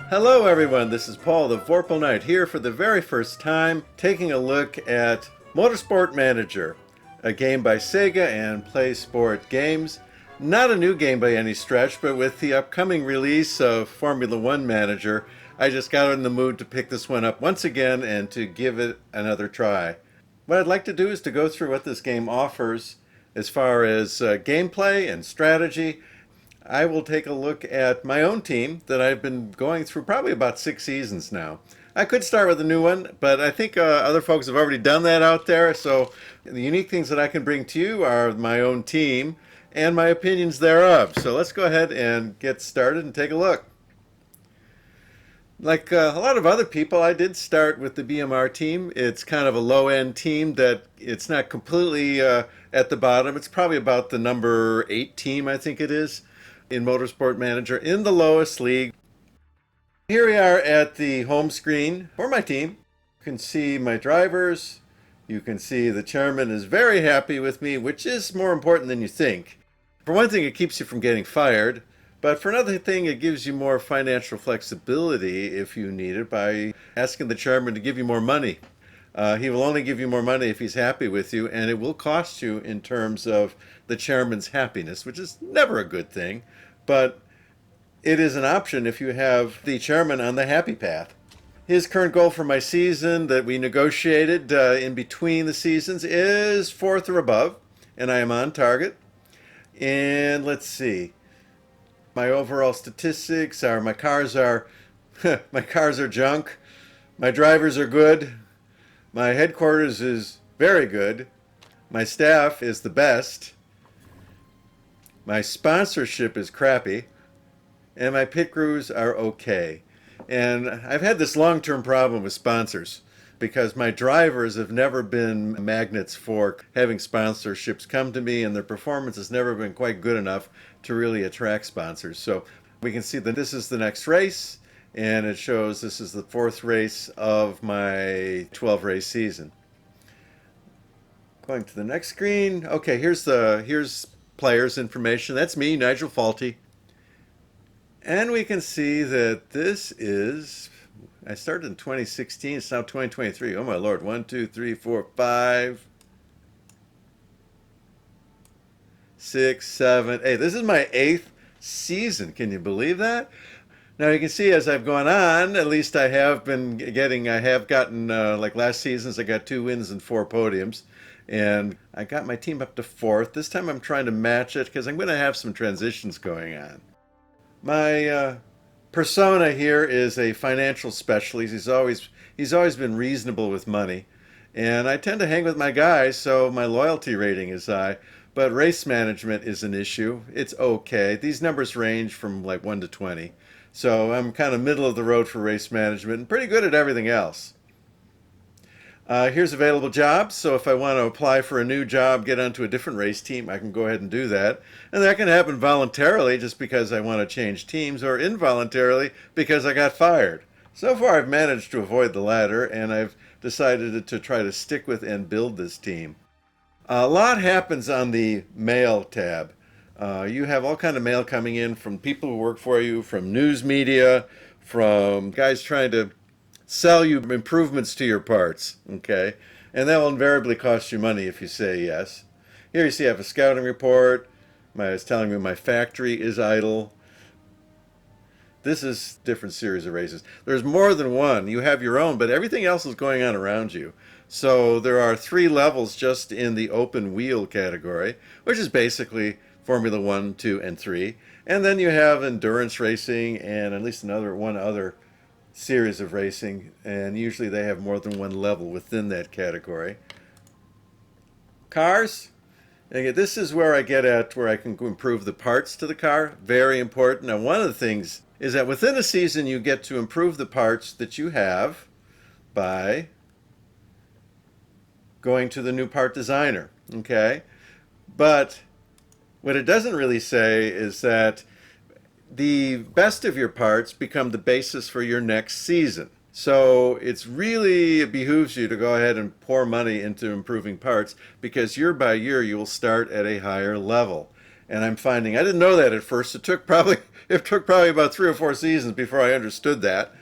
Hello everyone, this is Paul the Vorpal Knight here for the very first time taking a look at Motorsport Manager, a game by Sega and Play Sport Games. Not a new game by any stretch, but with the upcoming release of Formula One Manager, I just got in the mood to pick this one up once again and to give it another try. What I'd like to do is to go through what this game offers as far as gameplay and strategy. I will take a look at my own team that I've been going through probably about 6 seasons now. I could start with a new one, but I think other folks have already done that out there. So the unique things that I can bring to you are my own team and my opinions thereof. So let's go ahead and get started and take a look. Like a lot of other people, I did start with the BMR team. It's kind of a low-end team that it's not completely at the bottom. It's probably about the number 8 team, I think it is, in Motorsport Manager, in the lowest league. Here we are at the home screen for my team. You can see my drivers. You can see the chairman is very happy with me, which is more important than you think. For one thing, it keeps you from getting fired. But for another thing, it gives you more financial flexibility if you need it by asking the chairman to give you more money. He will only give you more money if he's happy with you, and it will cost you in terms of the chairman's happiness, which is never a good thing. But it is an option if you have the chairman on the happy path. His current goal for my season that we negotiated in between the seasons is 4th or above, and I am on target. And let's see. My overall statistics are my cars are junk. My drivers are good. My headquarters is very good. My staff is the best. My sponsorship is crappy. And my pit crews are okay. And I've had this long-term problem with sponsors because my drivers have never been magnets for having sponsorships come to me, and their performance has never been quite good enough to really attract sponsors. So we can see that this is the next race, and it shows this is the 4th race of my 12-race season. Going to the next screen. Okay, here's players information. That's me, Nigel Faulty. And we can see that this is, I started in 2016, it's now 2023. Oh my Lord, 1, 2, 3, 4, 5, 6, 7, 8. This is my 8th season. Can you believe that? Now you can see as I've gone on, at least I have gotten, like last season's, I got 2 wins and 4 podiums. And I got my team up to 4th. This time I'm trying to match it because I'm going to have some transitions going on. My persona here is a financial specialist. He's always been reasonable with money, and I tend to hang with my guys, so my loyalty rating is high. But race management is an issue. It's okay. These numbers range from like 1 to 20, so I'm kind of middle of the road for race management and pretty good at everything else. Here's available jobs, so if I want to apply for a new job, get onto a different race team, I can go ahead and do that. And that can happen voluntarily just because I want to change teams, or involuntarily because I got fired. So far I've managed to avoid the latter, and I've decided to try to stick with and build this team. A lot happens on the mail tab. You have all kind of mail coming in from people who work for you, from news media, from guys trying to sell you improvements to your parts, okay? And that will invariably cost you money if you say yes. Here you see I have a scouting report. It's telling me my factory is idle. This is a different series of races. There's more than one. You have your own, but everything else is going on around you. So there are 3 levels just in the open wheel category, which is basically Formula 1, 2, and 3. And then you have endurance racing and at least one other series of racing, and usually they have more than one level within that category. Cars. Again, this is where I get at where I can improve the parts to the car. Very important. Now, one of the things is that within a season you get to improve the parts that you have by going to the new part designer. Okay? But what it doesn't really say is that the best of your parts become the basis for your next season. So it behooves you to go ahead and pour money into improving parts, because year by year you will start at a higher level. And I'm finding I didn't know that at first. It took probably about 3 or 4 seasons before I understood that,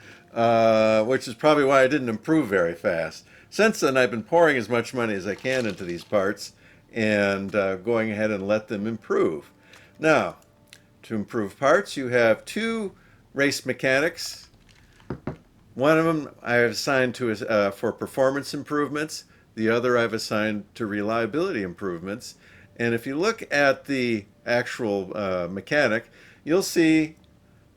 which is probably why I didn't improve very fast. Since then, I've been pouring as much money as I can into these parts and going ahead and let them improve. Now, to improve parts, you have two race mechanics. One of them I have assigned to for performance improvements. The other I've assigned to reliability improvements. And if you look at the actual mechanic, you'll see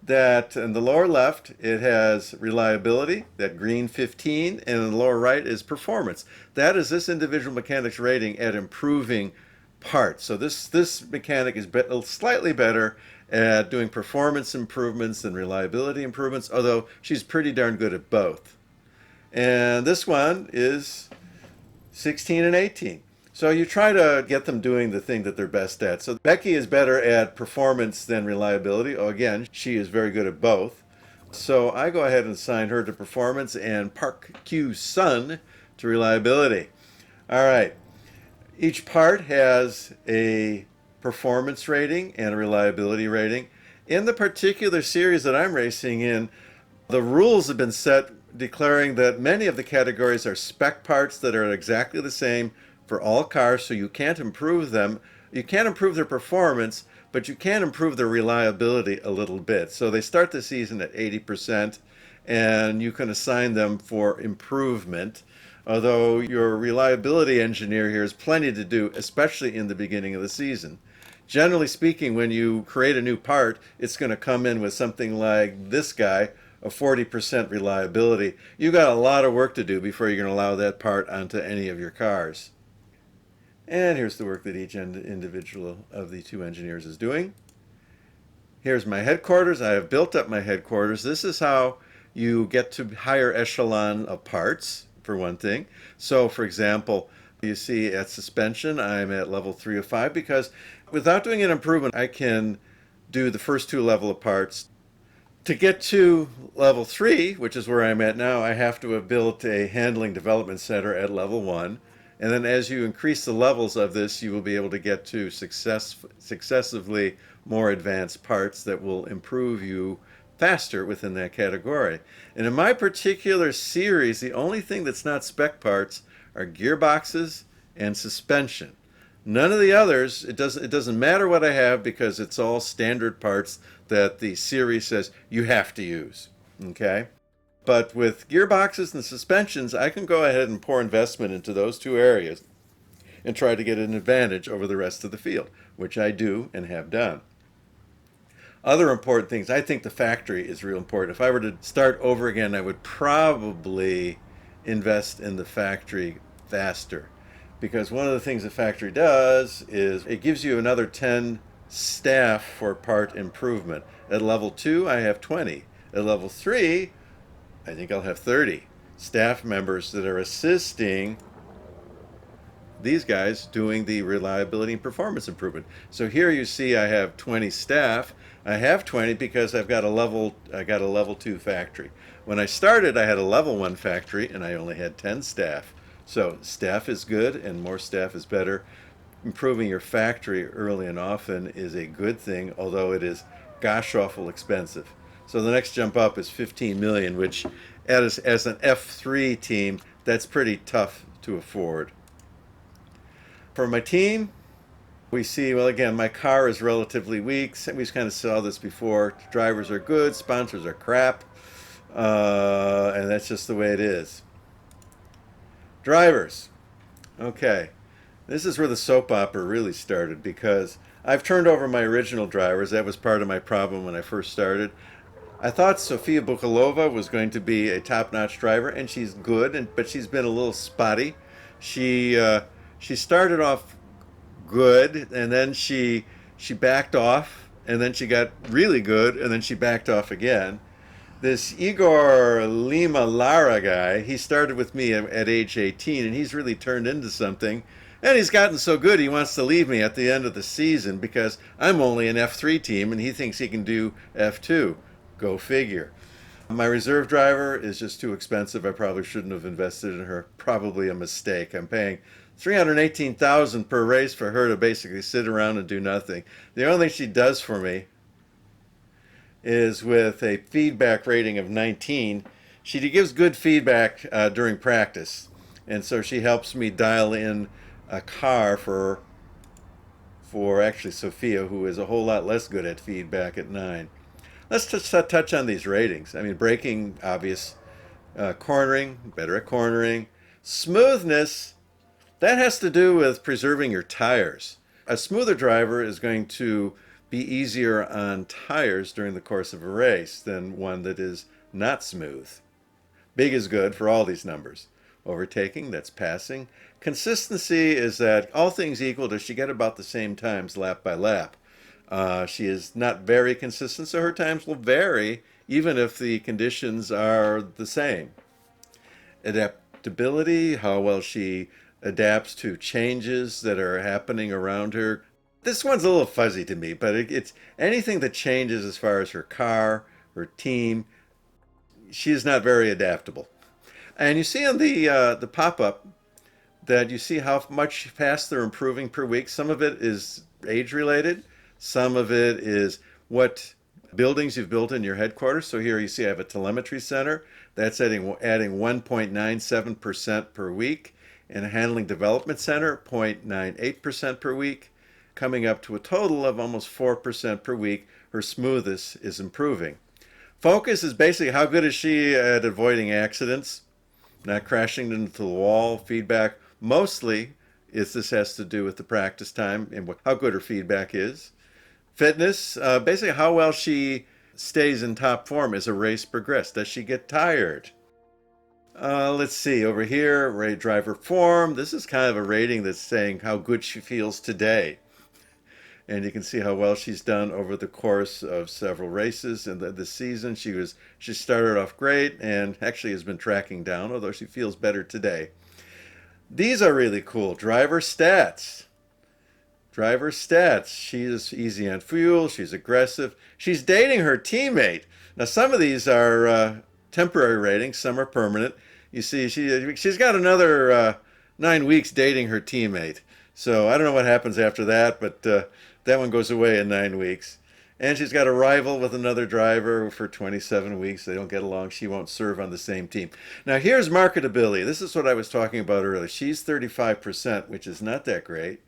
that in the lower left it has reliability, that green 15, and in the lower right is performance. That is this individual mechanic's rating at improving parts. So this mechanic is slightly better at doing performance improvements than reliability improvements, although she's pretty darn good at both. And this one is 16 and 18. So you try to get them doing the thing that they're best at. So Becky is better at performance than reliability. Oh, again, she is very good at both. So I go ahead and assign her to performance and Park Q Sun to reliability. All right. Each part has a performance rating and a reliability rating. In the particular series that I'm racing in, the rules have been set declaring that many of the categories are spec parts that are exactly the same for all cars, so you can't improve them. You can't improve their performance, but you can improve their reliability a little bit. So they start the season at 80%, and you can assign them for improvement. Although your reliability engineer here has plenty to do, especially in the beginning of the season. Generally speaking, when you create a new part, it's going to come in with something like this guy, a 40% reliability. You got a lot of work to do before you're going to allow that part onto any of your cars. And here's the work that each individual of the two engineers is doing. Here's my headquarters. I have built up my headquarters. This is how you get to higher echelon of parts, for one thing. So, for example, you see at suspension, I'm at level 3 of 5 because without doing an improvement, I can do the first two level of parts. To get to level 3, which is where I'm at now, I have to have built a handling development center at level 1. And then as you increase the levels of this, you will be able to get to successively more advanced parts that will improve you faster within that category. And in my particular series, the only thing that's not spec parts are gearboxes and suspension. None of the others, it doesn't matter what I have because it's all standard parts that the series says you have to use. Okay? But with gearboxes and suspensions, I can go ahead and pour investment into those two areas and try to get an advantage over the rest of the field, which I do and have done. Other important things, I think the factory is real important. If I were to start over again, I would probably invest in the factory faster. Because one of the things the factory does is it gives you another 10 staff for part improvement. At level 2, I have 20. At level 3, I think I'll have 30 staff members that are assisting these guys doing the reliability and performance improvement. So here you see I have 20 staff. I have 20 because I got a level 2 factory. When I started, I had a level 1 factory and I only had 10 staff. So staff is good and more staff is better. Improving your factory early and often is a good thing, although it is gosh awful expensive. So the next jump up is 15 million, which as an F3 team, that's pretty tough to afford. For my team, we see, well, again, my car is relatively weak. We kind of saw this before. Drivers are good, sponsors are crap, and that's just the way it is. Drivers. Okay. This is where the soap opera really started because I've turned over my original drivers. That was part of my problem when I first started. I thought Sofia Bukalova was going to be a top-notch driver, and she's good, but she's been a little spotty. She started off good, and then she backed off, and then she got really good, and then she backed off again. This Igor Lima Lara guy, he started with me at age 18, and he's really turned into something. And he's gotten so good he wants to leave me at the end of the season because I'm only an F3 team, and he thinks he can do F2. Go figure. My reserve driver is just too expensive. I probably shouldn't have invested in her. Probably a mistake. I'm paying 318,000 per race for her to basically sit around and do nothing. The only thing she does for me is with a feedback rating of 19. She gives good feedback during practice, and so she helps me dial in a car for actually Sophia, who is a whole lot less good at feedback at 9. Let's just touch on these ratings. I mean, braking, obvious. Cornering, better at cornering. Smoothness, that has to do with preserving your tires. A smoother driver is going to be easier on tires during the course of a race than one that is not smooth. Big is good for all these numbers. Overtaking, that's passing. Consistency is that all things equal, does she get about the same times lap by lap? She is not very consistent, so her times will vary even if the conditions are the same. Adaptability, how well she adapts to changes that are happening around her. This one's a little fuzzy to me, but it's anything that changes as far as her car, her team. She is not very adaptable. And you see on the pop-up that you see how much fast they're improving per week. Some of it is age-related. Some of it is what buildings you've built in your headquarters. So here you see I have a telemetry center. That's adding 1.97% per week. And a handling development center, 0.98% per week. Coming up to a total of almost 4% per week. Her smoothness is improving. Focus is basically how good is she at avoiding accidents, not crashing into the wall. Feedback, mostly this has to do with the practice time and how good her feedback is. Fitness, basically how well she stays in top form as a race progresses. Does she get tired? Let's see, over here, driver form. This is kind of a rating that's saying how good she feels today. And you can see how well she's done over the course of several races in the season. She started off great and actually has been tracking down, although she feels better today. These are really cool. Driver stats. Driver stats. She is easy on fuel. She's aggressive. She's dating her teammate. Now, some of these are temporary ratings. Some are permanent. You see, she's got another 9 weeks dating her teammate. So I don't know what happens after that, but that one goes away in 9 weeks. And she's got a rival with another driver for 27 weeks. They don't get along. She won't serve on the same team. Now, here's marketability. This is what I was talking about earlier. She's 35%, which is not that great.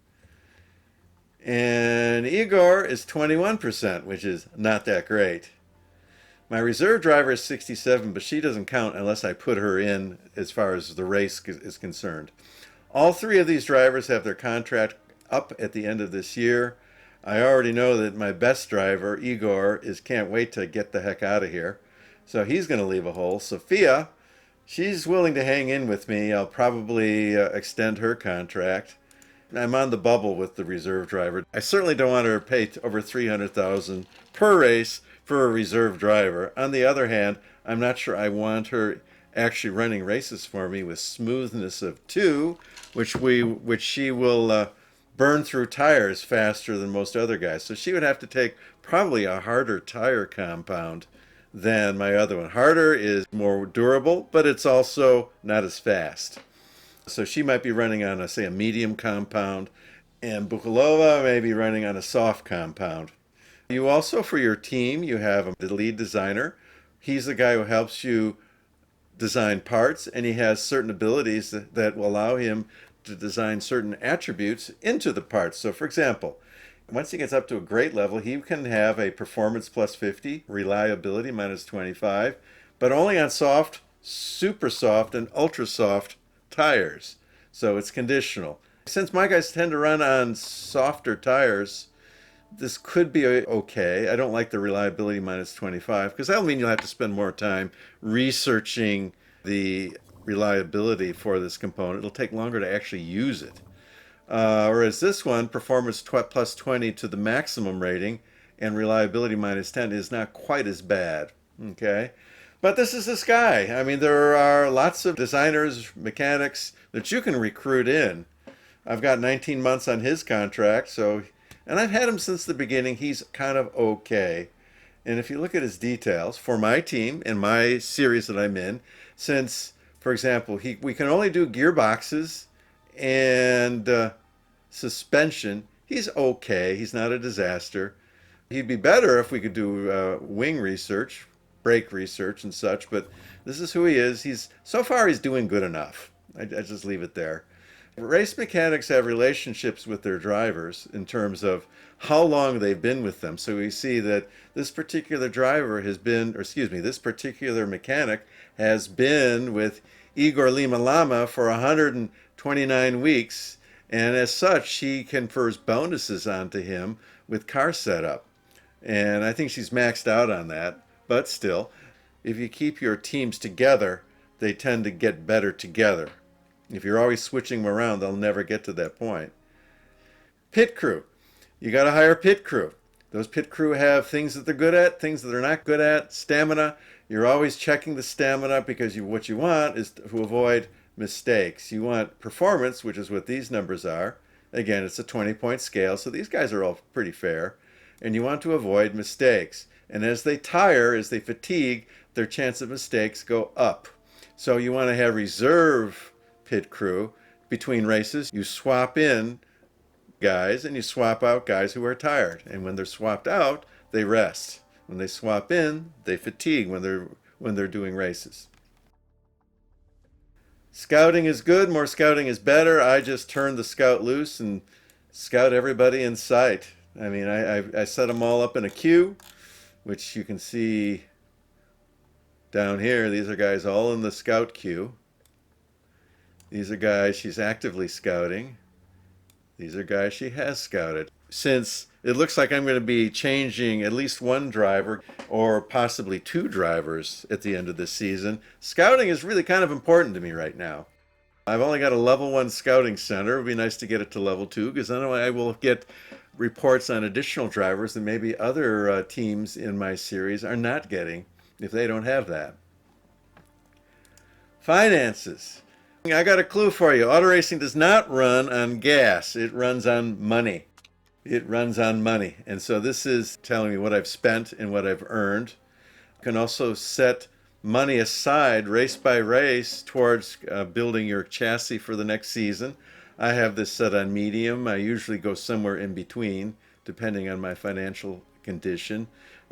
And Igor is 21%, which is not that great. My reserve driver is 67, but she doesn't count unless I put her in as far as the race is concerned. All three of these drivers have their contract up at the end of this year. I already know that my best driver, Igor, can't wait to get the heck out of here. So he's going to leave a hole. Sophia, she's willing to hang in with me. I'll probably extend her contract. I'm on the bubble with the reserve driver. I certainly don't want her to pay over $300,000 per race for a reserve driver. On the other hand, I'm not sure I want her actually running races for me with smoothness of 2, which she will burn through tires faster than most other guys. So she would have to take probably a harder tire compound than my other one. Harder is more durable, but it's also not as fast. So she might be running on, say, a medium compound, and Bukalova may be running on a soft compound. You also, for your team, you have the lead designer. He's the guy who helps you design parts, and he has certain abilities that will allow him to design certain attributes into the parts. So, for example, once he gets up to a great level, he can have a performance plus 50, reliability minus 25, but only on soft, super soft, and ultra soft tires. So it's conditional. Since my guys tend to run on softer tires, this could be okay. I don't like the reliability minus 25 because that'll mean you'll have to spend more time researching the reliability for this component. It'll take longer to actually use it. Whereas this one, performance plus 20 to the maximum rating and reliability minus 10 is not quite as bad. Okay? But this guy. I mean, there are lots of designers, mechanics that you can recruit in. I've got 19 months on his contract, and I've had him since the beginning. He's kind of okay. And if you look at his details, for my team and my series that I'm in, since, for example, we can only do gearboxes And suspension, he's okay. He's not a disaster. He'd be better if we could do wing research, brake research, and such. But this is who he is. He's so far he's doing good enough. I just leave it there. Race mechanics have relationships with their drivers in terms of how long they've been with them. So we see that this particular driver has been, or excuse me, this particular mechanic has been with Igor Lima Lama for 129 weeks, and as such, she confers bonuses onto him with car setup. And I think she's maxed out on that, but still, if you keep your teams together, they tend to get better together. If you're always switching them around, they'll never get to that point. Pit crew. You got to hire pit crew. Those pit crew have things that they're good at, things that they're not good at, stamina. You're always checking the stamina because what you want is to avoid mistakes. You want performance, which is what these numbers are. Again, it's a 20-point scale, so these guys are all pretty fair. And you want to avoid mistakes. And as they tire, as they fatigue, their chance of mistakes go up. So you want to have reserve pit crew between races. You swap in guys and you swap out guys who are tired. And when they're swapped out, they rest. When they swap in, they fatigue when they're doing races. Scouting is good. More scouting is better. I just turn the scout loose and scout everybody in sight. I mean, I set them all up in a queue, which you can see down here. These are guys all in the scout queue. These are guys she's actively scouting. These are guys she has scouted. Since it looks like I'm going to be changing at least one driver or possibly two drivers at the end of this season, scouting is really kind of important to me right now. I've only got a level 1 scouting center. It would be nice to get it to level 2 because then I will get reports on additional drivers that maybe other teams in my series are not getting if they don't have that. Finances. I got a clue for you. Auto racing does not run on gas. It runs on money. It runs on money. And so this is telling me what I've spent and what I've earned. You can also set money aside race by race towards building your chassis for the next season. I have this set on medium. I usually go somewhere in between, depending on my financial condition.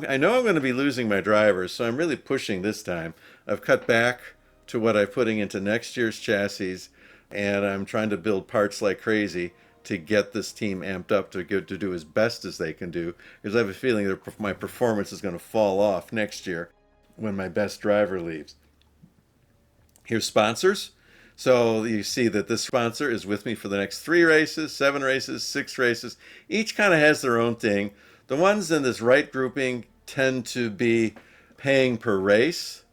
I know I'm going to be losing my drivers, so I'm really pushing this time. I've cut back to what I'm putting into next year's chassis, and I'm trying to build parts like crazy to get this team amped up to do as best as they can do, because I have a feeling that my performance is going to fall off next year when my best driver leaves. Here's sponsors. So you see that this sponsor is with me for the next 3 races, 7 races, 6 races. Each kind of has their own thing. The ones in this right grouping tend to be paying per race,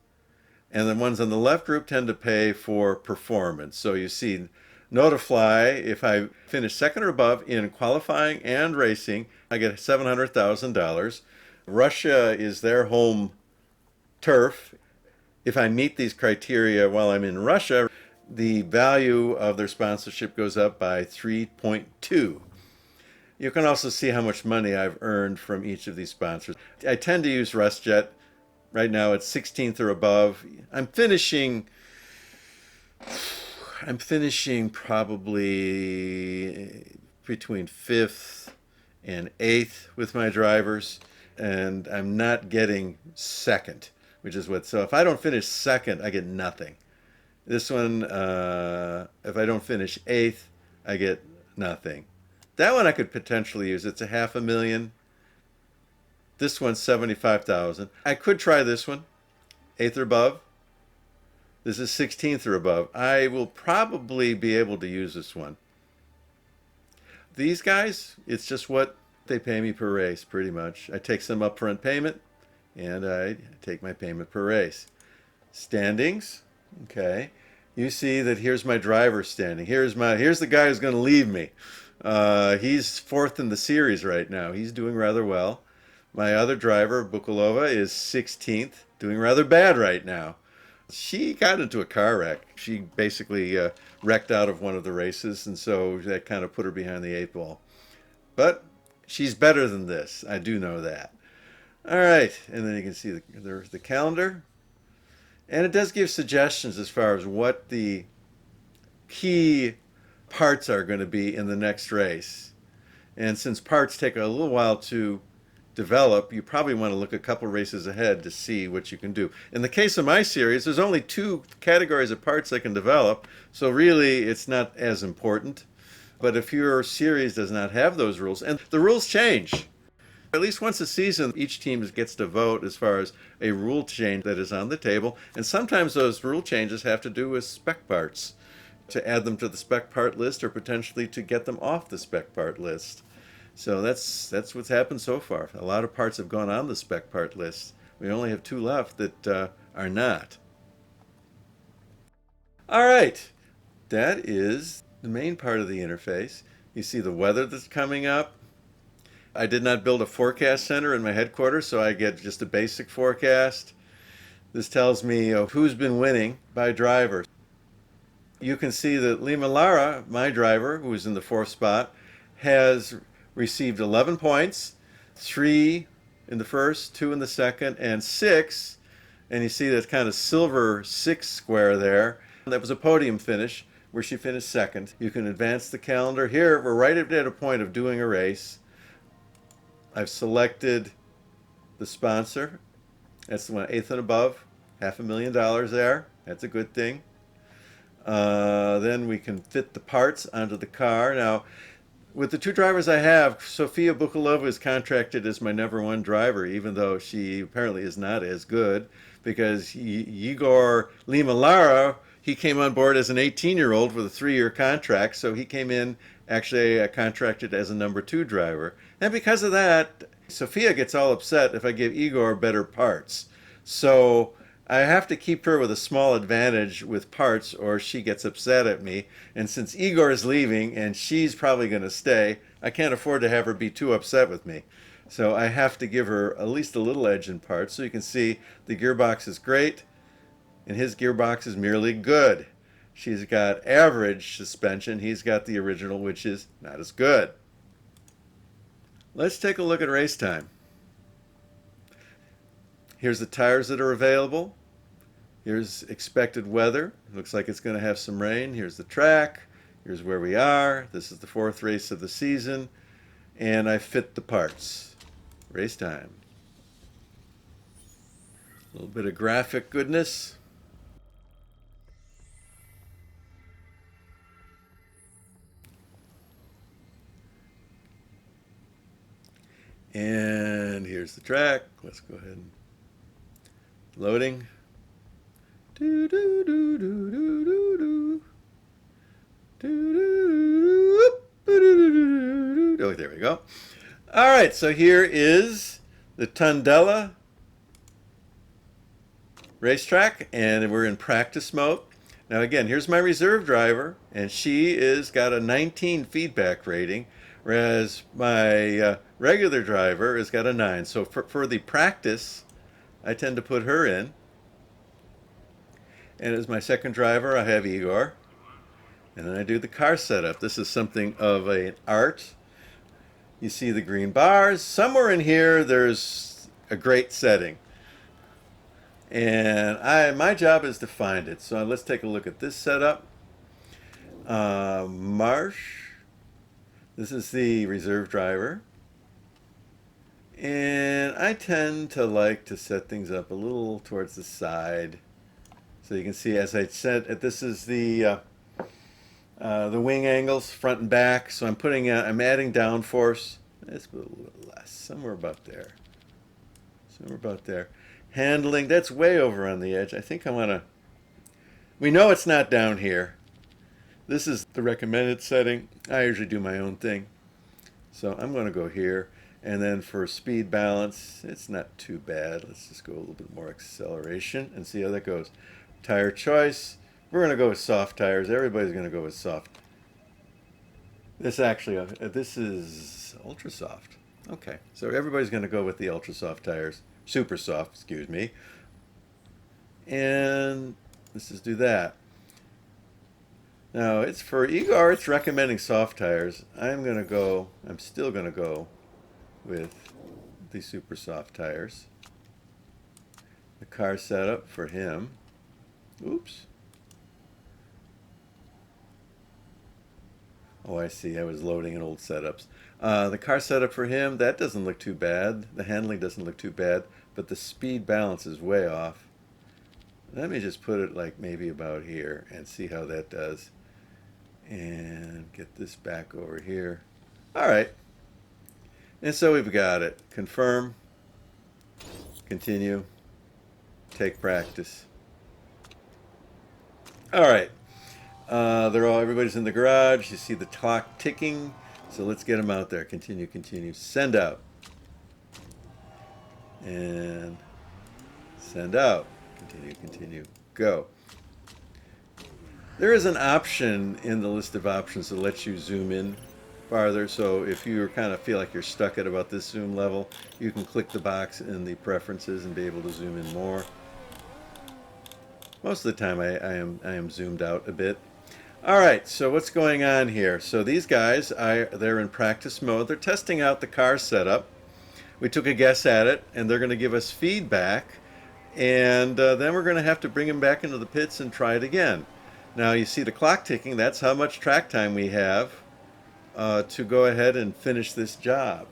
and the ones on the left group tend to pay for performance. So you see Notifly, if I finish second or above in qualifying and racing, I get $700,000. Russia is their home turf. If I meet these criteria while I'm in Russia, the value of their sponsorship goes up by 3.2. You can also see how much money I've earned from each of these sponsors. I tend to use RusJet. Right now it's 16th or above. I'm finishing probably between 5th and 8th with my drivers, and I'm not getting second, which is so if I don't finish second, I get nothing. This one, if I don't finish 8th, I get nothing. That one I could potentially use. It's a $500,000. This one's $75,000. I could try this one, 8th or above. This is 16th or above. I will probably be able to use this one. These guys, it's just what they pay me per race, pretty much. I take some upfront payment, and I take my payment per race. Standings, okay. You see that here's my driver standing. Here's the guy who's going to leave me. He's 4th in the series right now. He's doing rather well. My other driver, Bukulova, is 16th, doing rather bad right now. She got into a car wreck. She basically wrecked out of one of the races, and so that kind of put her behind the 8 ball. But she's better than this. I do know that. All right, and then you can see the calendar. And it does give suggestions as far as what the key parts are going to be in the next race. And since parts take a little while to develop, you probably want to look a couple races ahead to see what you can do. In the case of my series, there's only two categories of parts I can develop, so really it's not as important. But if your series does not have those rules, and the rules change, at least once a season, each team gets to vote as far as a rule change that is on the table, and sometimes those rule changes have to do with spec parts, to add them to the spec part list or potentially to get them off the spec part list. So that's what's happened so far. A lot of parts have gone on the spec part list. We only have two left that are not. All right, that is the main part of the interface. You see the weather that's coming up. I did not build a forecast center in my headquarters, so I get just a basic forecast. This tells me who's been winning by driver. You can see that Lima Lara, my driver, who is in the fourth spot, has received 11 points, 3 in the first, 2 in the second, and 6. And you see that kind of silver 6 square there. That was a podium finish where she finished second. You can advance the calendar. Here, we're right at a point of doing a race. I've selected the sponsor. That's the one, 8th and above, $500,000 there. That's a good thing. Then we can fit the parts onto the car. Now, with the two drivers I have, Sofia Bukalova is contracted as my number one driver, even though she apparently is not as good, because Igor Lima Lara, he came on board as an 18-year-old with a 3-year contract, so he came in actually contracted as a number two driver. And because of that, Sofia gets all upset if I give Igor better parts. So I have to keep her with a small advantage with parts or she gets upset at me. And since Igor is leaving and she's probably going to stay, I can't afford to have her be too upset with me. So I have to give her at least a little edge in parts. So you can see the gearbox is great and his gearbox is merely good. She's got average suspension. He's got the original, which is not as good. Let's take a look at race time. Here's the tires that are available. Here's expected weather. Looks like it's going to have some rain. Here's the track. Here's where we are. This is the fourth race of the season. And I fit the parts. Race time. A little bit of graphic goodness. And here's the track. Let's go ahead and loading. Do do do do do do do. Do do do do. Oh, there we go. All right, so here is the Tondela racetrack, and we're in practice mode. Now again, here's my reserve driver, and she is got a 19 feedback rating, whereas my regular driver has got a 9. So for the practice, I tend to put her in. And as my second driver, I have Igor. And then I do the car setup. This is something of an art. You see the green bars. Somewhere in here, there's a great setting. And my job is to find it. So let's take a look at this setup. Marsh. This is the reserve driver. And I tend to like to set things up a little towards the side. So you can see, as I said, this is the wing angles, front and back. So I'm adding downforce. Let's put a little bit less, somewhere about there. Somewhere about there. Handling, that's way over on the edge. I think I want to, we know it's not down here. This is the recommended setting. I usually do my own thing. So I'm going to go here. And then for speed balance, it's not too bad. Let's just go a little bit more acceleration and see how that goes. Tire choice, we're going to go with soft tires. Everybody's going to go with soft. This actually, this is ultra soft. Okay, so everybody's going to go with the ultra soft tires. Super soft, excuse me. And let's just do that. Now, it's for Igor, it's recommending soft tires. I'm still going to go with the super soft tires. The car setup for him. Oops. Oh, I see. I was loading in old setups. The car setup for him, that doesn't look too bad. The handling doesn't look too bad, but the speed balance is way off. Let me just put it like maybe about here and see how that does. And get this back over here. All right. And so we've got it. Confirm, continue, take practice. All right. Everybody's in the garage. You see the clock ticking. So let's get them out there. Continue, continue. Send out. And send out. Continue, continue. Go. There is an option in the list of options that lets you zoom in farther. So if you kind of feel like you're stuck at about this zoom level, you can click the box in the preferences and be able to zoom in more. Most of the time I am zoomed out a bit. All right, so what's going on here? So these guys, they're in practice mode. They're testing out the car setup. We took a guess at it, and they're going to give us feedback. And then we're going to have to bring them back into the pits and try it again. Now you see the clock ticking. That's how much track time we have to go ahead and finish this job.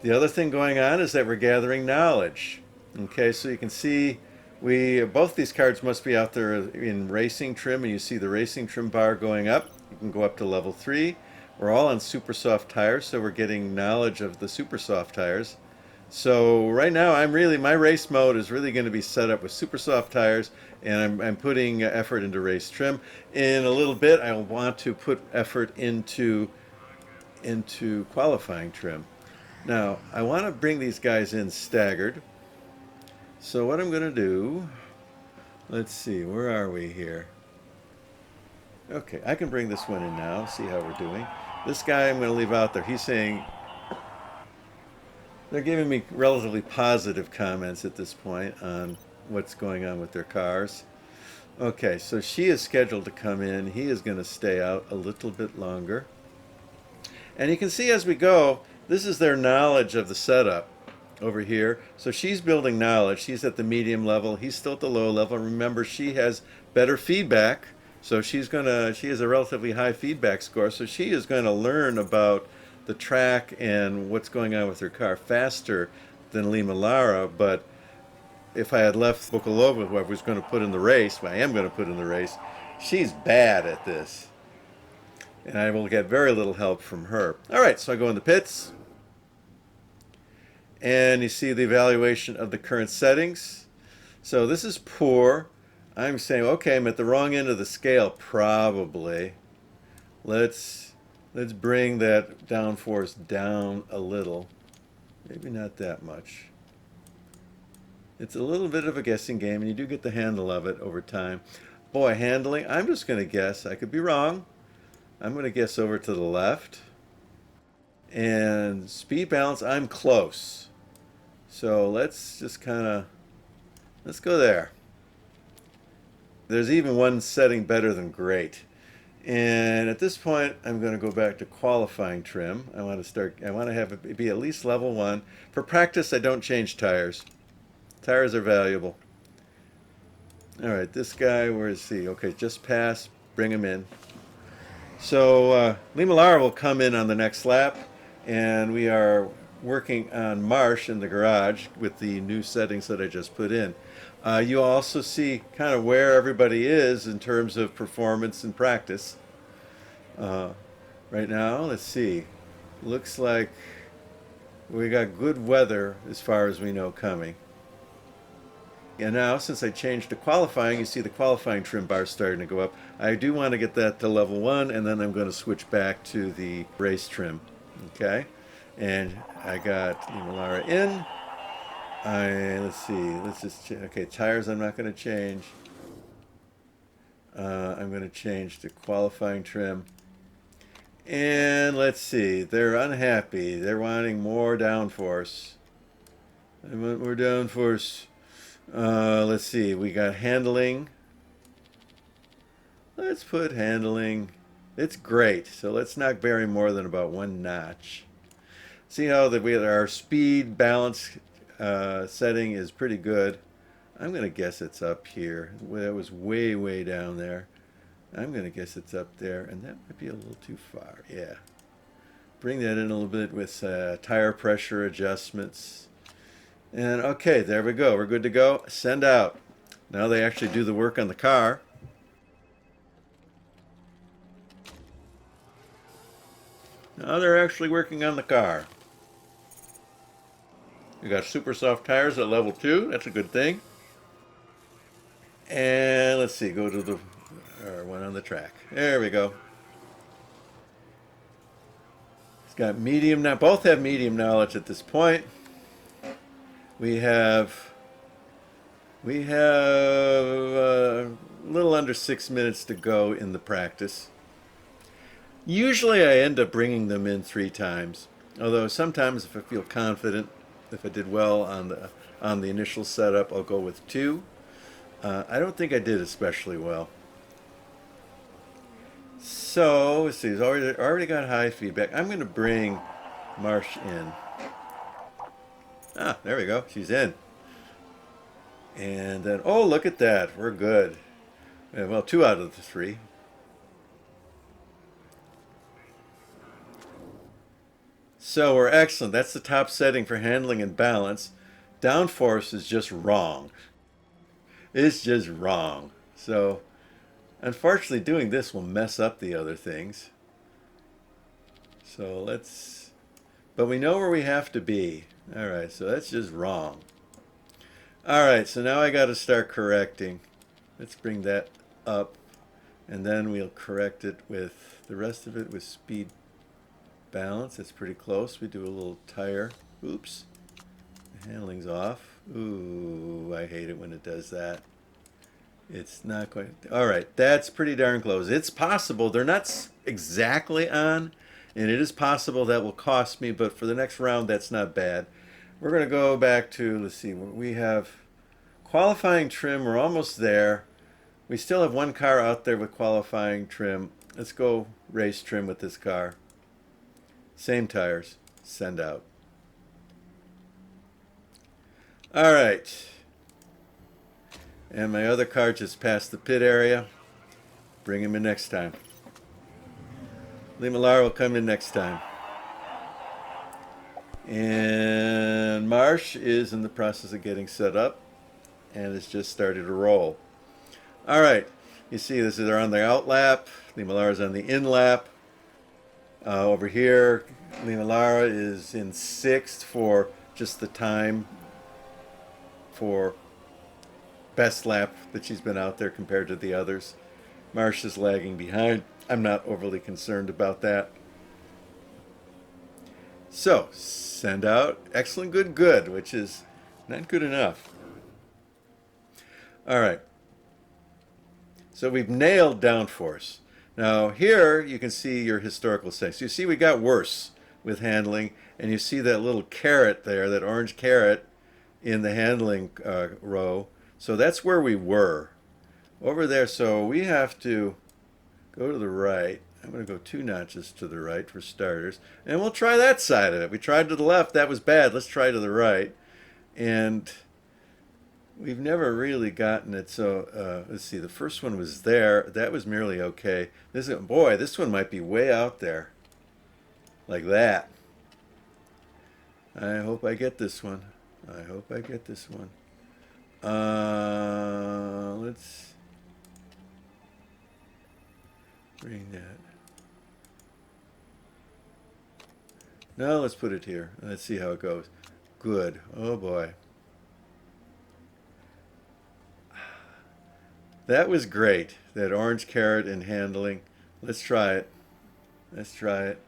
The other thing going on is that we're gathering knowledge. Okay, so you can see both these cards must be out there in racing trim, and you see the racing trim bar going up. You can go up to level 3. We're all on super soft tires, so we're getting knowledge of the super soft tires. So right now my race mode is really going to be set up with super soft tires, and I'm putting effort into race trim. In a little bit I want to put effort into qualifying trim. Now I want to bring these guys in staggered. So what I'm going to do, let's see, where are we here? Okay, I can bring this one in now, see how we're doing. This guy I'm going to leave out there. He's saying, they're giving me relatively positive comments at this point on what's going on with their cars. Okay, so she is scheduled to come in. He is going to stay out a little bit longer. And you can see as we go, this is their knowledge of the setup over here. So she's building knowledge. She's at the medium level. He's still at the low level. Remember, she has better feedback. So she has a relatively high feedback score. So she is going to learn about the track and what's going on with her car faster than Lima Lara. But if I had left Bukalova, who I was going to put in the race, I am going to put in the race, she's bad at this. And I will get very little help from her. All right, so I go in the pits. And you see the evaluation of the current settings. So this is poor. I'm saying, okay, I'm at the wrong end of the scale, probably. Let's bring that downforce down a little. Maybe not that much. It's a little bit of a guessing game, and you do get the handle of it over time. Boy, handling, I'm just going to guess. I could be wrong. I'm going to guess over to the left. And speed balance, I'm close. So let's just let's go there. There's even one setting better than great. And at this point, I'm going to go back to qualifying trim. I want to have it be at least level 1. For practice, I don't change tires. Tires are valuable. All right, this guy, where is he? Okay, just pass, bring him in. So Lima Lara will come in on the next lap, and we are working on Marsh in the garage with the new settings that I just put in. You also see kind of where everybody is in terms of performance and practice. Right now, let's see. Looks like we got good weather as far as we know coming. And now, since I changed to qualifying, you see the qualifying trim bar starting to go up. I do want to get that to level 1, and then I'm going to switch back to the race trim. Okay? And I got Lima Lara in. Let's see. Let's just okay. Tires, I'm not going to change. I'm going to change to qualifying trim. And let's see. They're unhappy. They're wanting more downforce. I want more downforce. Let's see. We got handling. Let's put handling. It's great. So let's not vary more than about 1 notch. See how our speed balance setting is pretty good. I'm going to guess it's up here. That was way, way down there. I'm going to guess it's up there, and that might be a little too far. Yeah. Bring that in a little bit with tire pressure adjustments. And okay, there we go. We're good to go. Send out. Now they actually do the work on the car. Now they're actually working on the car. We got super soft tires at level 2. That's a good thing. And let's see, go to the one on the track. There we go. It's got medium now. Both have medium knowledge at this point. We have a little under 6 minutes to go in the practice. Usually I end up bringing them in 3 times. Although sometimes if I feel confident, if I did well on the initial setup, I'll go with 2. I don't think I did especially well. So, let's see, it's already got high feedback. I'm going to bring Marsh in. Ah, there we go. She's in. And then, oh, look at that. We're good. Well, 2 out of the 3. So we're excellent. That's the top setting for handling and balance. Downforce is just wrong. It's just wrong. So, unfortunately, doing this will mess up the other things. So but we know where we have to be. All right, so that's just wrong. All right, so now I got to start correcting. Let's bring that up, and then we'll correct it with the rest of it with speed balance. That's pretty close. We do a little tire. Oops. The handling's off. Ooh, I hate it when it does that. It's not quite. All right, that's pretty darn close. It's possible. They're not exactly on, and it is possible that will cost me, but for the next round, that's not bad. We're going to go back to, let's see, we have qualifying trim. We're almost there. We still have 1 car out there with qualifying trim. Let's go race trim with this car. Same tires. Send out. All right. And my other car just passed the pit area. Bring him in next time. Lee Millar will come in next time. And Marsh is in the process of getting set up and has just started to roll. All right. You see, they're on the out lap. Lee Millar is on the in lap. Over here, Lee Millar is in 6th for just the time for best lap that she's been out there compared to the others. Marsh is lagging behind. I'm not overly concerned about that. So, send out excellent, good, good, which is not good enough. All right. So we've nailed downforce. Now here you can see your historical settings. You see we got worse with handling, and you see that little caret there, that orange caret in the handling row. So that's where we were. Over there, so we have to go to the right. I'm going to go 2 notches to the right for starters. And we'll try that side of it. We tried to the left. That was bad. Let's try to the right. And we've never really gotten it. So let's see. The first one was there. That was merely okay. Boy, this one might be way out there. Like that. I hope I get this one. I hope I get this one. Let's bring that. No, let's put it here. Let's see how it goes. Good. Oh boy. That was great. That orange caret in handling. Let's try it. Let's try it.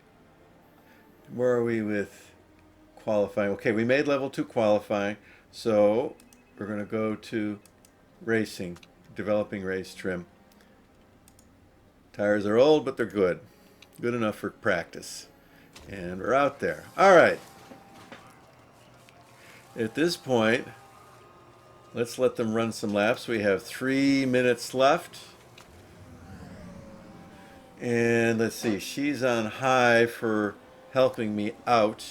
Where are we with qualifying? Okay, we made level 2 qualifying. So we're going to go to racing, developing race trim. Tires are old, but they're good. Good enough for practice. And we're out there. All right. At this point, let's let them run some laps. We have 3 minutes left. And let's see, she's on high for helping me out.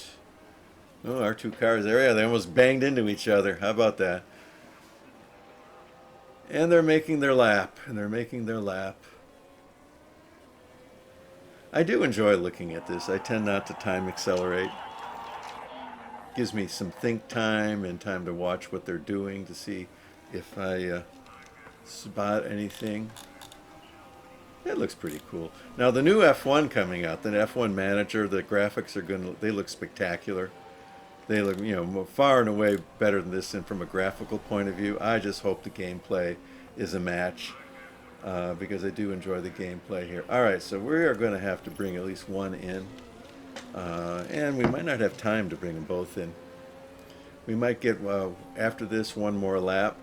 Oh, our 2 cars there. Yeah, they almost banged into each other. How about that? And they're making their lap. And they're making their lap. I do enjoy looking at this. I tend not to time accelerate. Gives me some think time and time to watch what they're doing to see if I spot anything. That looks pretty cool. Now the new F1 coming out, the F1 Manager, the graphics are they look spectacular. They look, far and away better than this, and from a graphical point of view, I just hope the gameplay is a match, because I do enjoy the gameplay here. All right, so we are going to have to bring at least one in, and we might not have time to bring them both in. We might get, after this, one more lap.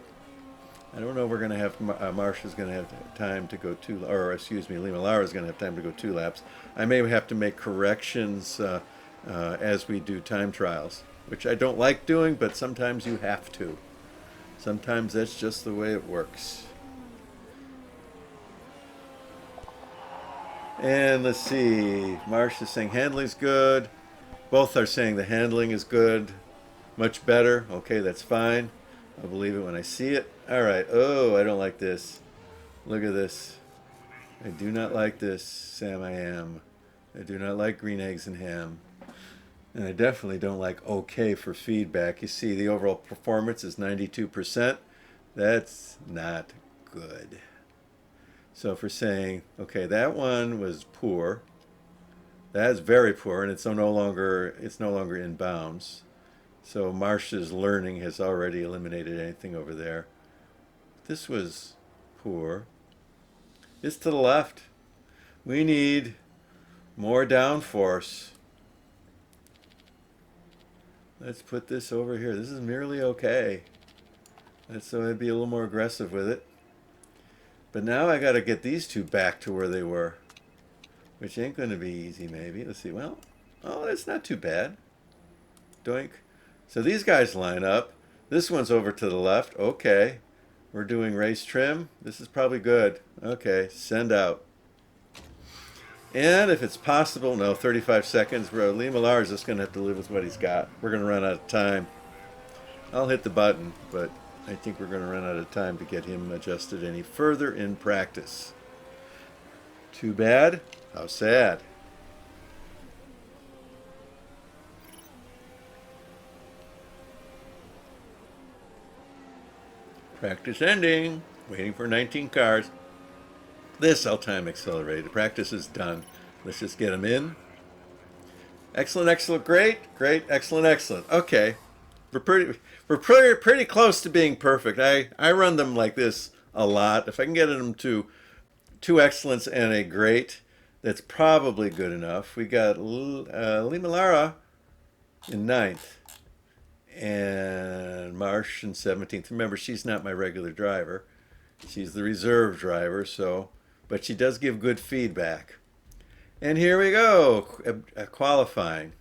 I don't know if we're going to have, Marsha's going to have time to go Lima Lara's going to have time to go 2 laps. I may have to make corrections as we do time trials, which I don't like doing, but sometimes you have to. Sometimes that's just the way it works. And let's see, Marsha's saying handling's good. Both are saying the handling is good, much better. Okay, that's fine. I'll believe it when I see it. All right. Oh, I don't like this. Look at this. I do not like this, Sam I am. I do not like green eggs and ham. And I definitely don't like OK for feedback. You see the overall performance is 92%. That's not good. So if we're saying, okay, that one was poor, that's very poor, and it's no longer in bounds. So Marsha's learning has already eliminated anything over there. This was poor. It's to the left. We need more downforce. Let's put this over here. This is merely okay. So I'd be a little more aggressive with it. But now I got to get these two back to where they were, which ain't going to be easy maybe. Let's see. Well, oh, that's not too bad. Doink. So these guys line up. This one's over to the left. Okay. We're doing race trim. This is probably good. Okay. Send out. And if it's possible, no, 35 seconds. Lee Millar is just going to have to live with what he's got. We're going to run out of time. I'll hit the button, but I think we're going to run out of time to get him adjusted any further in practice. Too bad. How sad. Practice ending. Waiting for 19 cars. This I'll time accelerate. The practice is done. Let's just get them in. Excellent, excellent, great, great, excellent, excellent. Okay, we're pretty close to being perfect. I run them like this a lot. If I can get them to 2 excellents and a great, that's probably good enough. We got Lima Lara in 9th and Marsh in 17th. Remember, she's not my regular driver. She's the reserve driver, but she does give good feedback. And here we go, qualifying.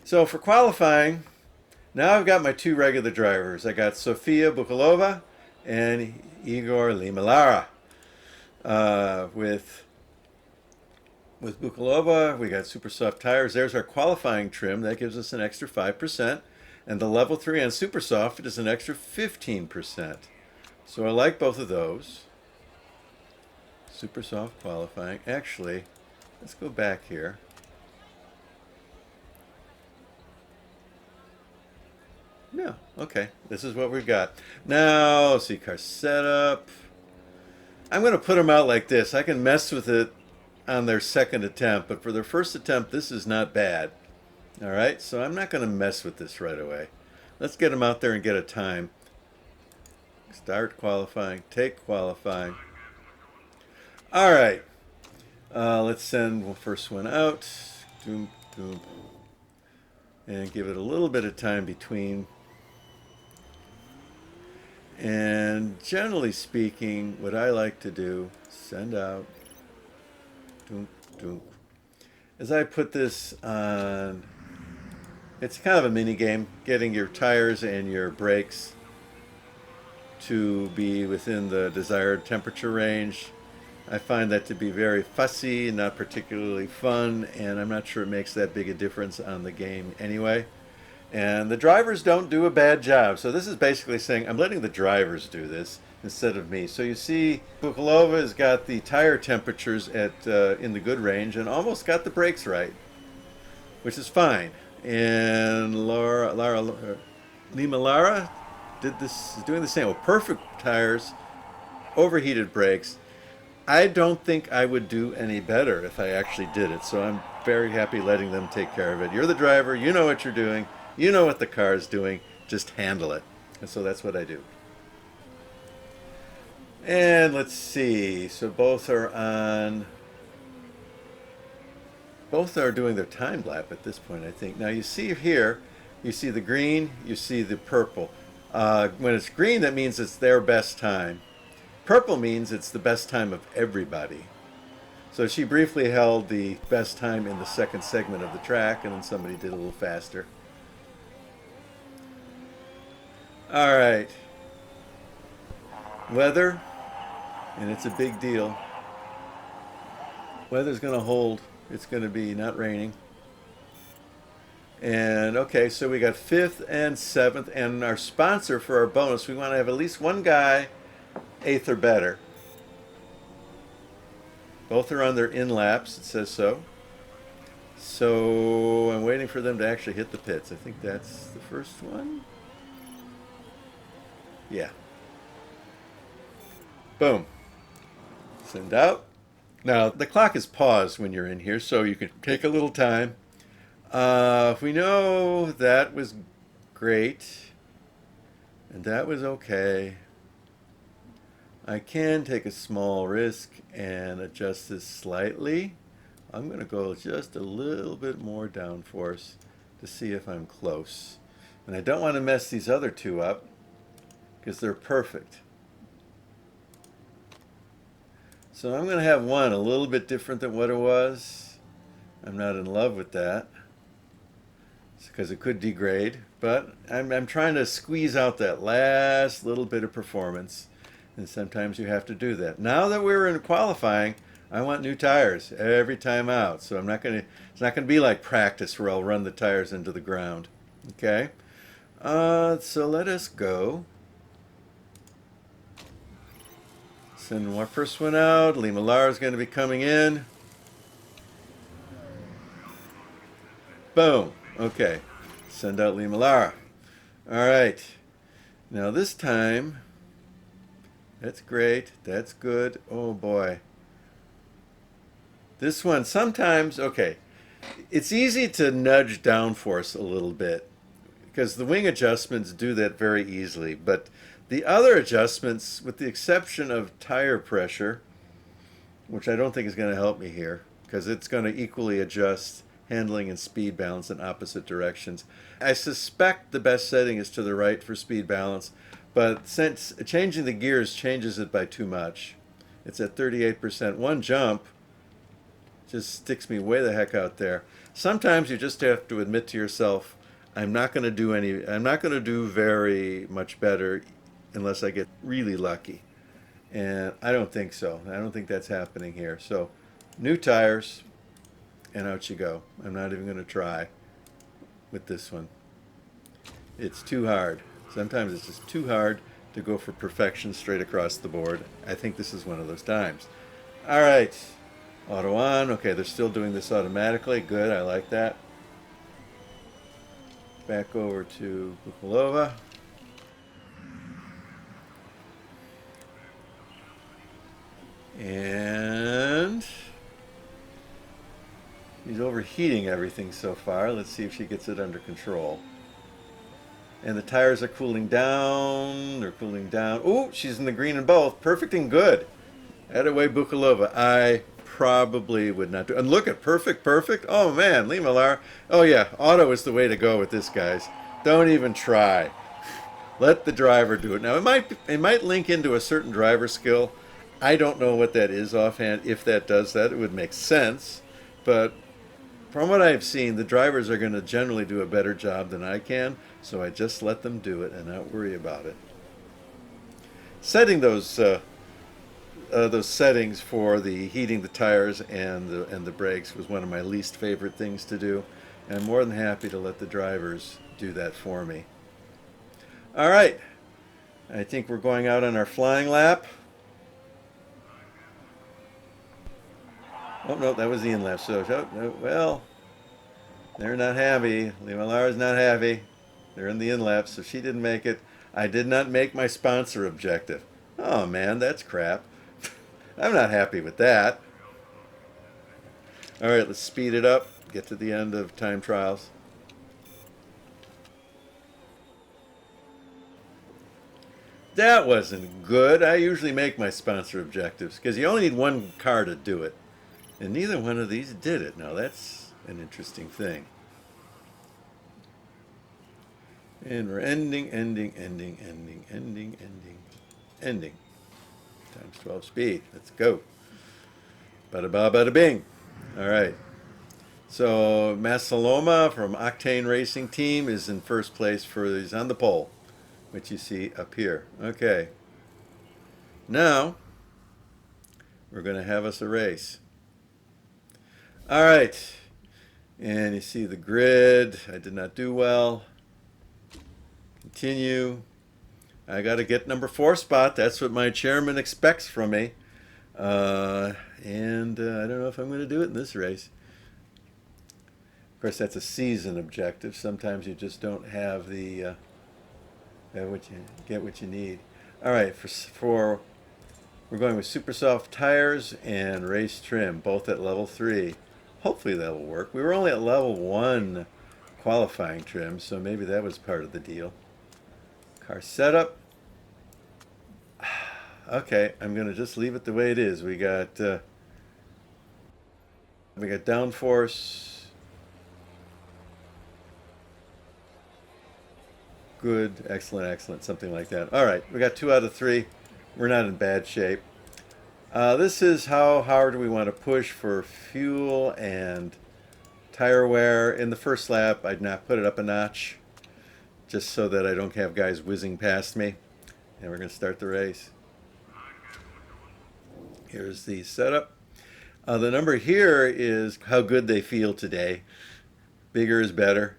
So for qualifying, now I've got my 2 regular drivers. I got Sofia Bukalova and Igor Limalara. With Bukalova, we got super soft tires. There's our qualifying trim. That gives us an extra 5%. And the level 3 on super soft is an extra 15%. So I like both of those. Super soft qualifying. Actually, let's go back here. No, okay. This is what we've got. Now, see car setup. I'm going to put them out like this. I can mess with it on their second attempt, but for their first attempt, this is not bad. All right, so I'm not going to mess with this right away. Let's get them out there and get a time. Start qualifying, take qualifying. All right, let's send the first one out. Doom, doom. And give it a little bit of time between. And generally speaking, what I like to do, send out, doom, doom. As I put this on, it's kind of a mini game, getting your tires and your brakes to be within the desired temperature range. I find that to be very fussy and not particularly fun, and I'm not sure it makes that big a difference on the game anyway. And the drivers don't do a bad job. So this is basically saying I'm letting the drivers do this instead of me. So you see, Bukalova has got the tire temperatures at in the good range and almost got the brakes right, which is fine. And Lima Lara did this, is doing the same. Well, perfect tires, overheated brakes. I don't think I would do any better if I actually did it. So I'm very happy letting them take care of it. You're the driver. You know what you're doing. You know what the car is doing. Just handle it. And so that's what I do. And let's see. So both are on. Both are doing their time lap at this point, I think. Now you see here, you see the green, you see the purple. When it's green, that means it's their best time. Purple means it's the best time of everybody. So she briefly held the best time in the second segment of the track, and then somebody did a little faster. All right. Weather, and it's a big deal. Weather's going to hold. It's going to be not raining. And okay, so we got 5th and 7th, and our sponsor for our bonus, we want to have at least one guy 8th or better. Both are on their in laps, it says so. So I'm waiting for them to actually hit the pits. I think that's the first one. Yeah. Boom. Send out. Now, the clock is paused when you're in here, so you can take a little time. We know that was great, and that was okay. I can take a small risk and adjust this slightly. I'm going to go just a little bit more downforce to see if I'm close. And I don't want to mess these other two up because they're perfect. So I'm going to have one a little bit different than what it was. I'm not in love with that because it could degrade, but I'm trying to squeeze out that last little bit of performance, and sometimes you have to do that. Now that we're in qualifying, I want new tires every time out, so it's not going to be like practice where I'll run the tires into the ground. Okay, so let us go. Send our first one out. Lima Lara is going to be coming in. Boom. Okay. Send out Lima Lara. All right. Now this time, that's great. That's good. Oh boy. This one, sometimes, okay. It's easy to nudge downforce a little bit because the wing adjustments do that very easily. But the other adjustments, with the exception of tire pressure, which I don't think is going to help me here because it's going to equally adjust handling and speed balance in opposite directions. I suspect the best setting is to the right for speed balance, but since changing the gears changes it by too much. It's at 38%. One jump just sticks me way the heck out there. Sometimes you just have to admit to yourself, I'm not going to do very much better unless I get really lucky. And I don't think so. I don't think that's happening here. So new tires, and out you go. I'm not even going to try with this one. It's too hard. Sometimes it's just too hard to go for perfection straight across the board. I think this is one of those times. All right. Auto on. Okay, they're still doing this automatically. Good, I like that. Back over to Bukalova. And he's overheating everything so far. Let's see if she gets it under control. And the tires are cooling down. They're cooling down. Ooh, she's in the green in both. Perfect and good. Away, Bukalova. I probably would not do. And look at perfect. Oh man, Lima Lara. Oh yeah, auto is the way to go with this, guys. Don't even try. Let the driver do it. Now it might link into a certain driver skill. I don't know what that is offhand. If that does that, it would make sense. But from what I've seen, the drivers are going to generally do a better job than I can, so I just let them do it and not worry about it. Setting those settings for the heating the tires and the brakes was one of my least favorite things to do. I'm more than happy to let the drivers do that for me. All right, I think we're going out on our flying lap. Oh no, that was the in lap. So, well, they're not happy. Limolara's not happy. They're in the in lap, so she didn't make it. I did not make my sponsor objective. Oh man, that's crap. I'm not happy with that. All right, let's speed it up. Get to the end of time trials. That wasn't good. I usually make my sponsor objectives because you only need one car to do it. And neither one of these did it. Now that's an interesting thing. And we're ending. Times 12 speed. Let's go. Bada ba bada bing. All right. So Masaloma from Octane Racing Team is in first place he's on the pole, which you see up here. Okay. Now we're going to have us a race. All right. And you see the grid. I did not do well. Continue. I got to get number 4 spot. That's what my chairman expects from me. And I don't know if I'm going to do it in this race. Of course, that's a season objective. Sometimes you just don't have the get what you need. All right, we're going with super soft tires and race trim, both at level 3. Hopefully that'll work. We were only at level 1 qualifying trim, so maybe that was part of the deal. Car setup. Okay, I'm going to just leave it the way it is. We got downforce. Good, excellent, something like that. All right, we got 2 out of 3. We're not in bad shape. This is how hard we want to push for fuel and tire wear. In the first lap, I'd not put it up a notch, just so that I don't have guys whizzing past me. And we're going to start the race. Here's the setup. The number here is how good they feel today. Bigger is better.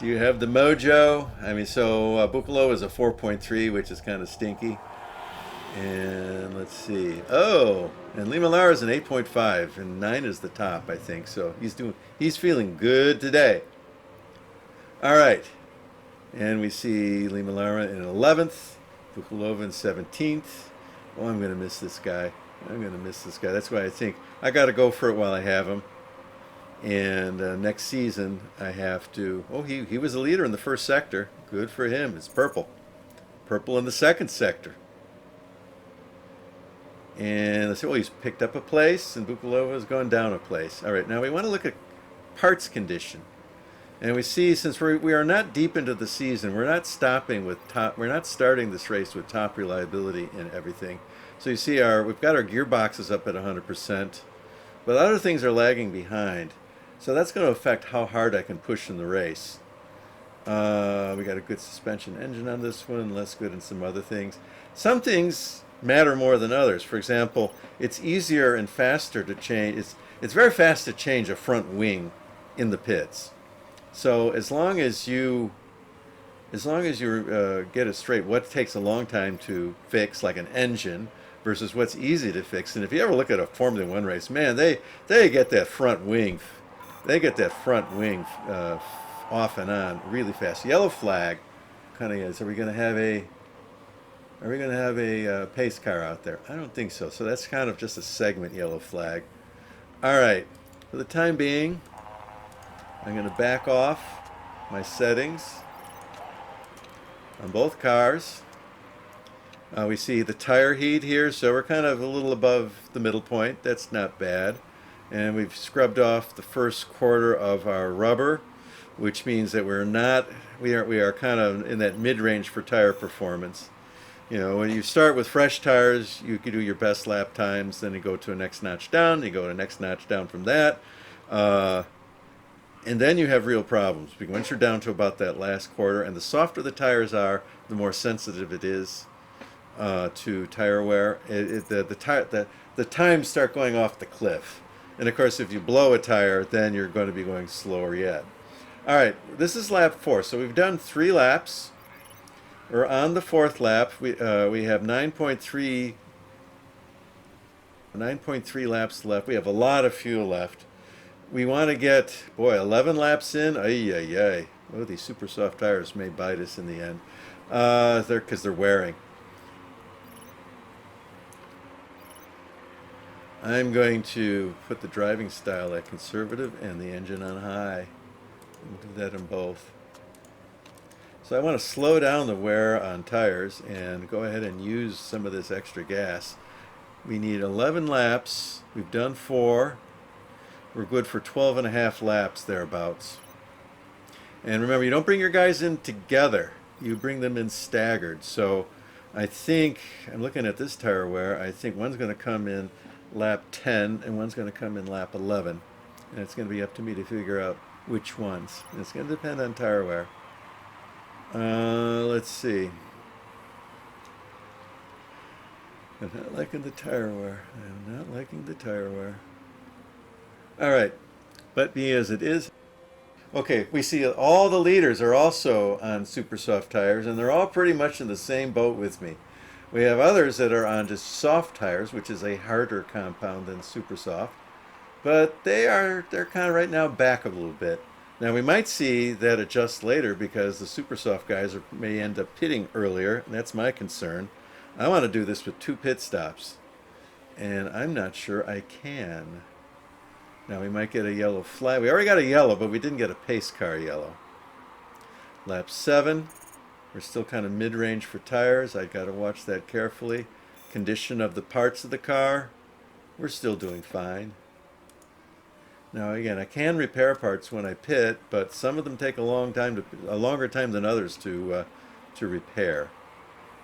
Do you have the mojo? I mean, so Buccolo is a 4.3, which is kind of stinky. And let's see. Oh, and Limalara is an 8.5, and 9 is the top, I think. So he's feeling good today. All right. And we see Limalara in 11th, Bucalova in 17th. Oh, I'm going to miss this guy. That's why I think I got to go for it while I have him. And next season, I have to... Oh, he was a leader in the first sector. Good for him. It's purple. Purple in the second sector. And let's see. Oh, he's picked up a place, and Bucalova has gone down a place. All right, now we want to look at parts condition. And we see, since we are not deep into the season, we're not starting this race with top reliability and everything. So you see we've got our gearboxes up at 100%, but other things are lagging behind. So that's going to affect how hard I can push in the race. We got a good suspension engine on this one, less good in some other things. Some things matter more than others. For example, it's easier and faster to change. It's very fast to change a front wing in the pits. So as long as you get it straight, what takes a long time to fix, like an engine, versus what's easy to fix. And if you ever look at a Formula One race, man, they get that front wing. They get that front wing off and on really fast. Yellow flag kind of is. Are we going to have a pace car out there? I don't think so. So that's kind of just a segment yellow flag. All right. For the time being, I'm going to back off my settings on both cars. We see the tire heat here, so we're kind of a little above the middle point. That's not bad. And we've scrubbed off the first quarter of our rubber, which means that we are kind of in that mid-range for tire performance. You know, when you start with fresh tires, you can do your best lap times, then you go to a next notch down, you go to a next notch down from that. And then you have real problems, because once you're down to about that last quarter, and the softer the tires are, the more sensitive it is to tire wear. The the times start going off the cliff. And of course, if you blow a tire, then you're going to be going slower yet. All right, this is lap 4. So we've done 3 laps. We're on the 4th lap. We have 9.3 laps left. We have a lot of fuel left. We want to get, boy, 11 laps in. Ay, ay, ay. Oh, these super soft tires may bite us in the end. Because they're wearing. I'm going to put the driving style at conservative and the engine on high. We'll do that in both. So I want to slow down the wear on tires and go ahead and use some of this extra gas. We need 11 laps. We've done 4. We're good for 12 and a half laps thereabouts. And remember, you don't bring your guys in together. You bring them in staggered. So I think, I'm looking at this tire wear, I think one's going to come in lap 10 and one's going to come in lap 11. And it's going to be up to me to figure out which ones. And it's going to depend on tire wear. Let's see. I'm not liking the tire wear. I'm not liking the tire wear. All right, but be as it is. Okay, we see all the leaders are also on super soft tires, and they're all pretty much in the same boat with me. We have others that are on just soft tires, which is a harder compound than super soft, but they're kind of right now back a little bit. Now we might see that adjust later because the super soft guys may end up pitting earlier, and that's my concern. I want to do this with 2 pit stops, and I'm not sure I can. Now we might get a yellow flag. We already got a yellow, but we didn't get a pace car yellow. Lap 7. We're still kind of mid-range for tires. I got to watch that carefully. Condition of the parts of the car. We're still doing fine. Now again, I can repair parts when I pit, but some of them take a longer time than others to repair.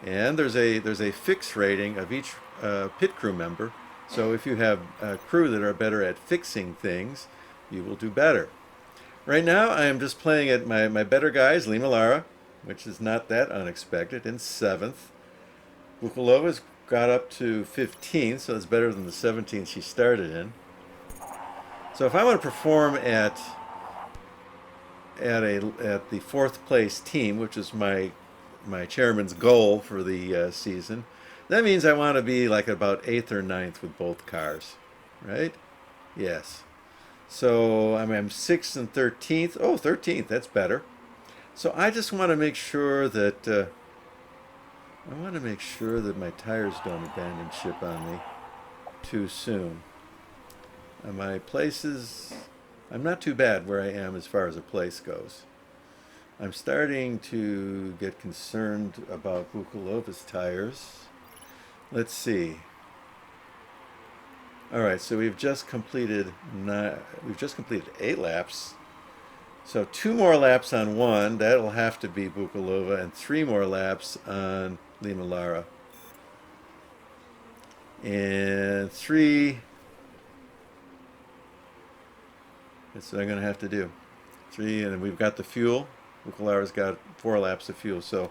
And there's a fix rating of each pit crew member. So if you have a crew that are better at fixing things, you will do better. Right now, I am just playing at my better guys, Lima Lara, which is not that unexpected, in 7th. Bukalova's got up to 15th, so it's better than the 17th she started in. So if I want to perform at the 4th place team, which is my chairman's goal for the season, that means I want to be like about 8th or 9th with both cars, right? Yes. So I'm 6th and 13th. Oh, 13th, that's better. So I just want to make sure that my tires don't abandon ship on me too soon. My places, I'm not too bad where I am as far as a place goes. I'm starting to get concerned about Bukalova's tires. Let's see. All right, so we've just completed 8 laps. So 2 more laps on one. That'll have to be Bukalova, and 3 more laps on Lima Lara. And 3. That's what I'm going to have to do. 3, and we've got the fuel. Bukalara's got 4 laps of fuel. So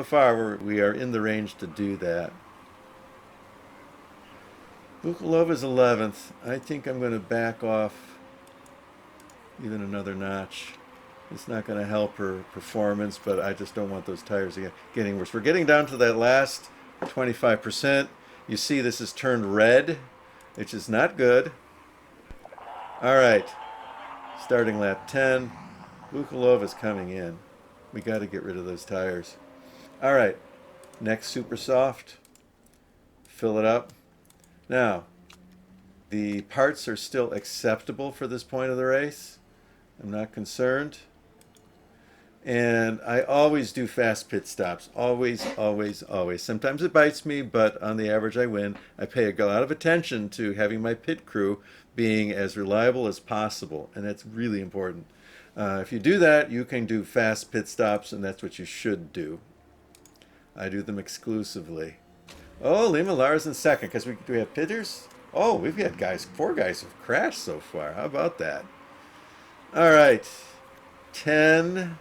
far we are in the range to do that. Bukalova's 11th. I think I'm going to back off even another notch. It's not going to help her performance, but I just don't want those tires getting worse. We're getting down to that last 25%. You see this is turned red, which is not good. All right, starting lap 10. Bukalova's coming in. We got to get rid of those tires. All right, next super soft. Fill it up. Now, the parts are still acceptable for this point of the race. I'm not concerned. And I always do fast pit stops. Always, always, always. Sometimes it bites me, but on the average I win. I pay a lot of attention to having my pit crew being as reliable as possible, and that's really important. If you do that, you can do fast pit stops, and that's what you should do. I do them exclusively. Oh, Lima Lara's in second, because do we have pitters? Oh, we've got 4 guys who've crashed so far. How about that? All right. 10.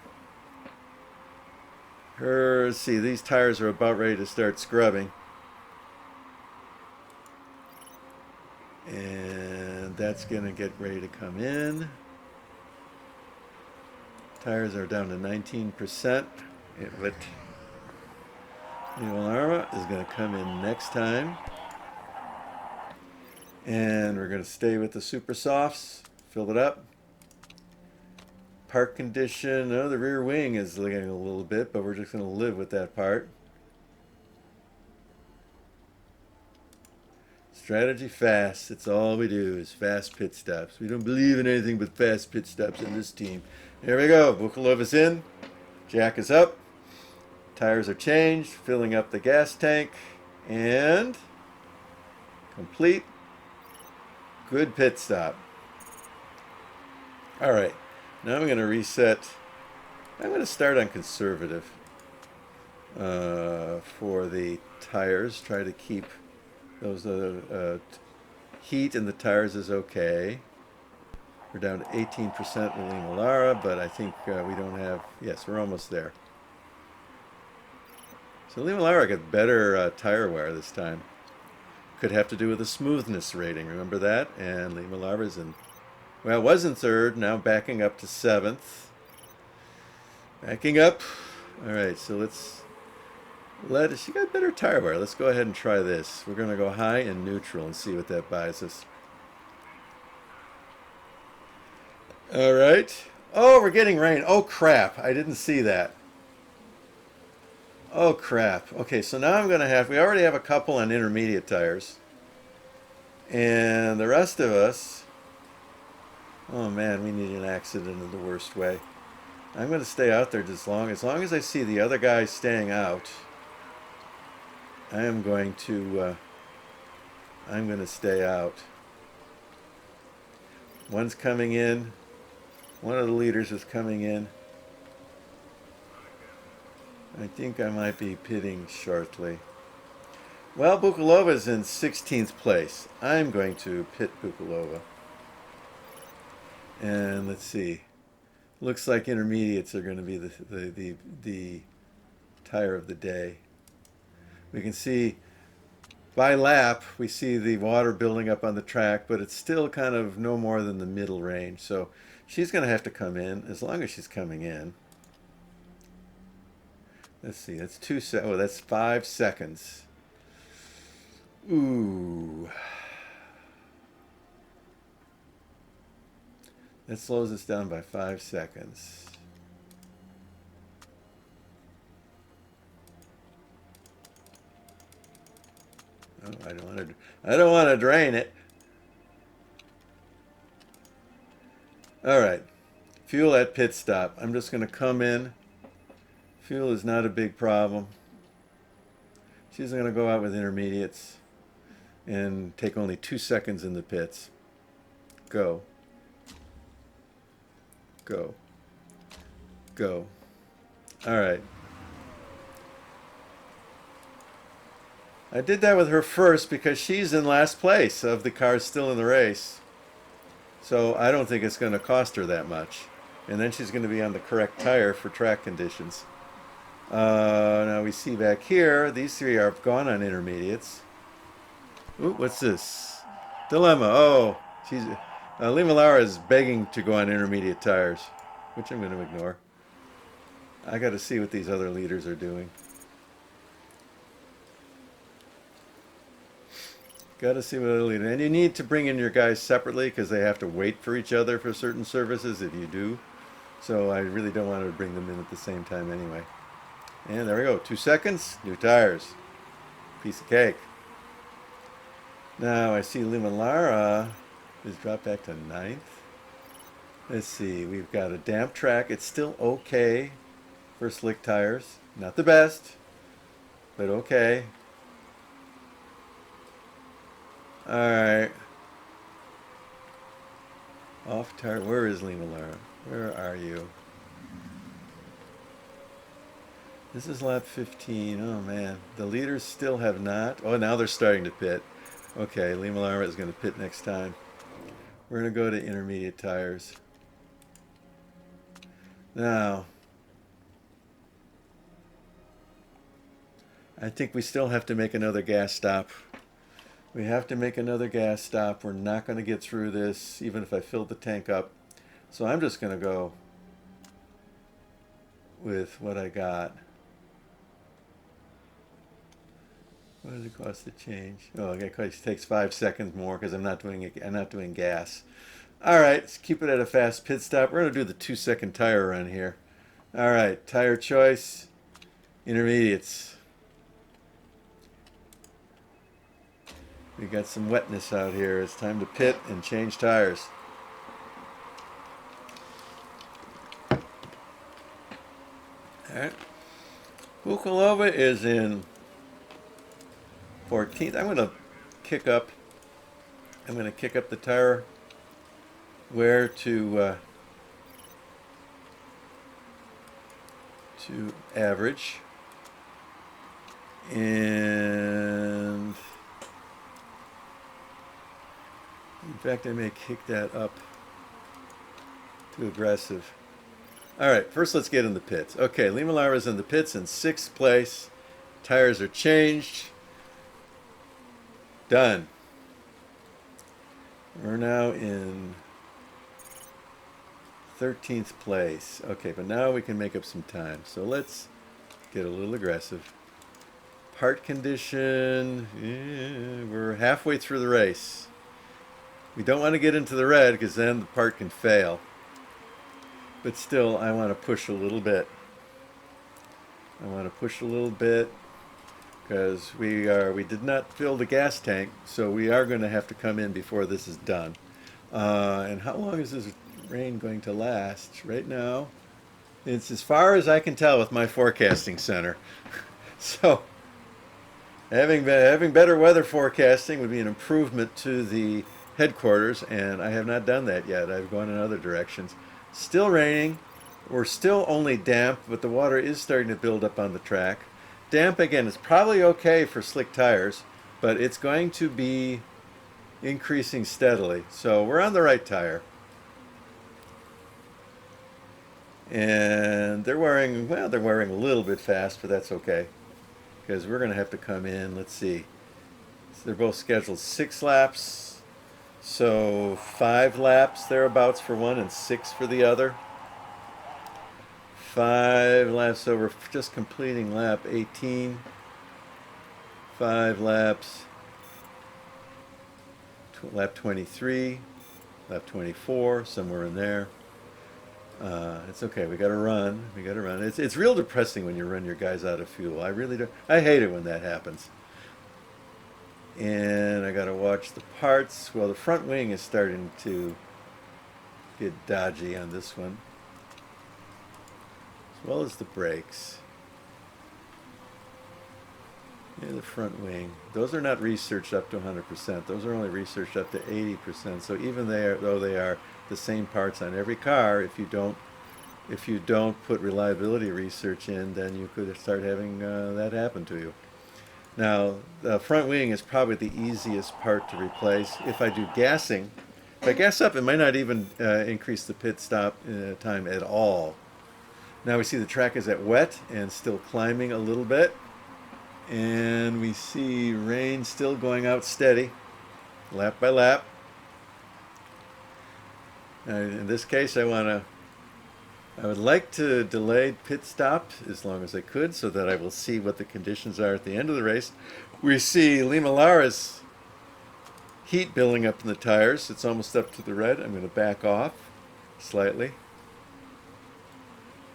Let's see, these tires are about ready to start scrubbing. that's going to get ready to come in. Tires are down to 19%. But Alara is going to come in next time. And we're going to stay with the Super Softs. Fill it up. Park condition. Oh, the rear wing is lagging a little bit, but we're just going to live with that part. Strategy fast. It's all we do is fast pit stops. We don't believe in anything but fast pit stops in this team. Here we go. Bukalov is in. Jack is up. Tires are changed. Filling up the gas tank. And complete. Good pit stop. All right. Now I'm going to reset. I'm going to start on conservative for the tires. Try to keep those heat in the tires is okay. We're down to 18% with Lima Lara, but I think we don't have. Yes, we're almost there. So Lima Lara got better tire wear this time. Could have to do with the smoothness rating. Remember that? And Lima Lara's in. Well, it was in third, now backing up to seventh. Backing up. All right, so she got better tire wear. Let's go ahead and try this. We're going to go high and neutral and see what that buys us. All right. Oh, we're getting rain. Oh, crap. I didn't see that. Oh, crap. Okay, so now I'm going to have, we already have a couple on intermediate tires. And the rest of us, oh man, we need an accident in the worst way. I'm going to stay out there as long as I see the other guy staying out. I'm going to stay out. One's coming in. One of the leaders is coming in. I think I might be pitting shortly. Well, Bukalova in 16th place. I'm going to pit Bukalova. And let's see. Looks like intermediates are going to be the tire of the day. We can see by lap, we see the water building up on the track, but it's still kind of no more than the middle range. So she's going to have to come in as long as she's coming in. Let's see. That's that's 5 seconds. Ooh. That slows us down by 5 seconds. Oh, I don't want to drain it. All right. Fuel at pit stop. I'm just going to come in. Fuel is not a big problem. She's going to go out with intermediates and take only 2 seconds in the pits. Go. Go. Go. All right. I did that with her first because she's in last place of the cars still in the race. So I don't think it's going to cost her that much. And then she's going to be on the correct tire for track conditions. Now we see back here, these three are gone on intermediates. Ooh, what's this? Dilemma. Oh, Lima Lara is begging to go on intermediate tires, which I'm going to ignore. I got to see what these other leaders are doing. Got to see what other leader. And you need to bring in your guys separately because they have to wait for each other for certain services if you do. So I really don't want to bring them in at the same time anyway. And there we go. 2 seconds. New tires. Piece of cake. Now I see Lima Lara is dropped back to 9th. Let's see. We've got a damp track. It's still okay for slick tires. Not the best, but okay. All right. Off tire. Where is Lima Lara? Where are you? This is lap 15. Oh man, the leaders still have not. Oh, now they're starting to pit. Okay, Lima Lara is going to pit next time. We're going to go to intermediate tires. Now, I think we still have to make another gas stop. We have to make another gas stop. We're not going to get through this, even if I filled the tank up. So I'm just going to go with what I got. What does it cost to change? Oh, it takes 5 seconds more because I'm not doing it. I'm not doing gas. All right, let's keep it at a fast pit stop. We're going to do the 2-second tire run here. All right, tire choice, intermediates. We got some wetness out here. It's time to pit and change tires. All right. Bukalova is in 14th. I'm going to kick up the tire wear to average, and in fact I may kick that up to aggressive. All right, first let's get in the pits. Okay, Lima Lara's in the pits in 6th place. Tires are changed. Done. We're now in 13th place. Okay, but now we can make up some time. So let's get a little aggressive. Part condition, we're halfway through the race. We don't want to get into the red because then the part can fail. But still, I want to push a little bit. Because we did not fill the gas tank, so we are going to have to come in before this is done. And how long is this rain going to last? Right now, it's as far as I can tell with my forecasting center. So having better weather forecasting would be an improvement to the headquarters, and I have not done that yet. I've gone in other directions. Still raining. We're still only damp, but the water is starting to build up on the track. Damp again is probably okay for slick tires, but it's going to be increasing steadily. So we're on the right tire. And they're wearing a little bit fast, but that's okay. Because we're going to have to come in, let's see. So they're both scheduled 6 laps. So 5 laps thereabouts for one and 6 for the other. 5 laps, so we're just completing lap 18. 5 laps. Lap 23, lap 24, somewhere in there. It's okay. We got to run. It's real depressing when you run your guys out of fuel. I really do. I hate it when that happens. And I got to watch the parts. Well, the front wing is starting to get dodgy on this one, as well as the brakes. Yeah, the front wing. Those are not researched up to 100%. Those are only researched up to 80%. So even though they are the same parts on every car, if you don't put reliability research in, then you could start having that happen to you. Now, the front wing is probably the easiest part to replace. If I do gassing, if I gas up, it might not even increase the pit stop time at all. Now we see the track is at wet and still climbing a little bit. And we see rain still going out steady, lap by lap. In this case, I would like to delay pit stop as long as I could so that I will see what the conditions are at the end of the race. We see Lima Lara's heat building up in the tires. It's almost up to the red. I'm going to back off slightly.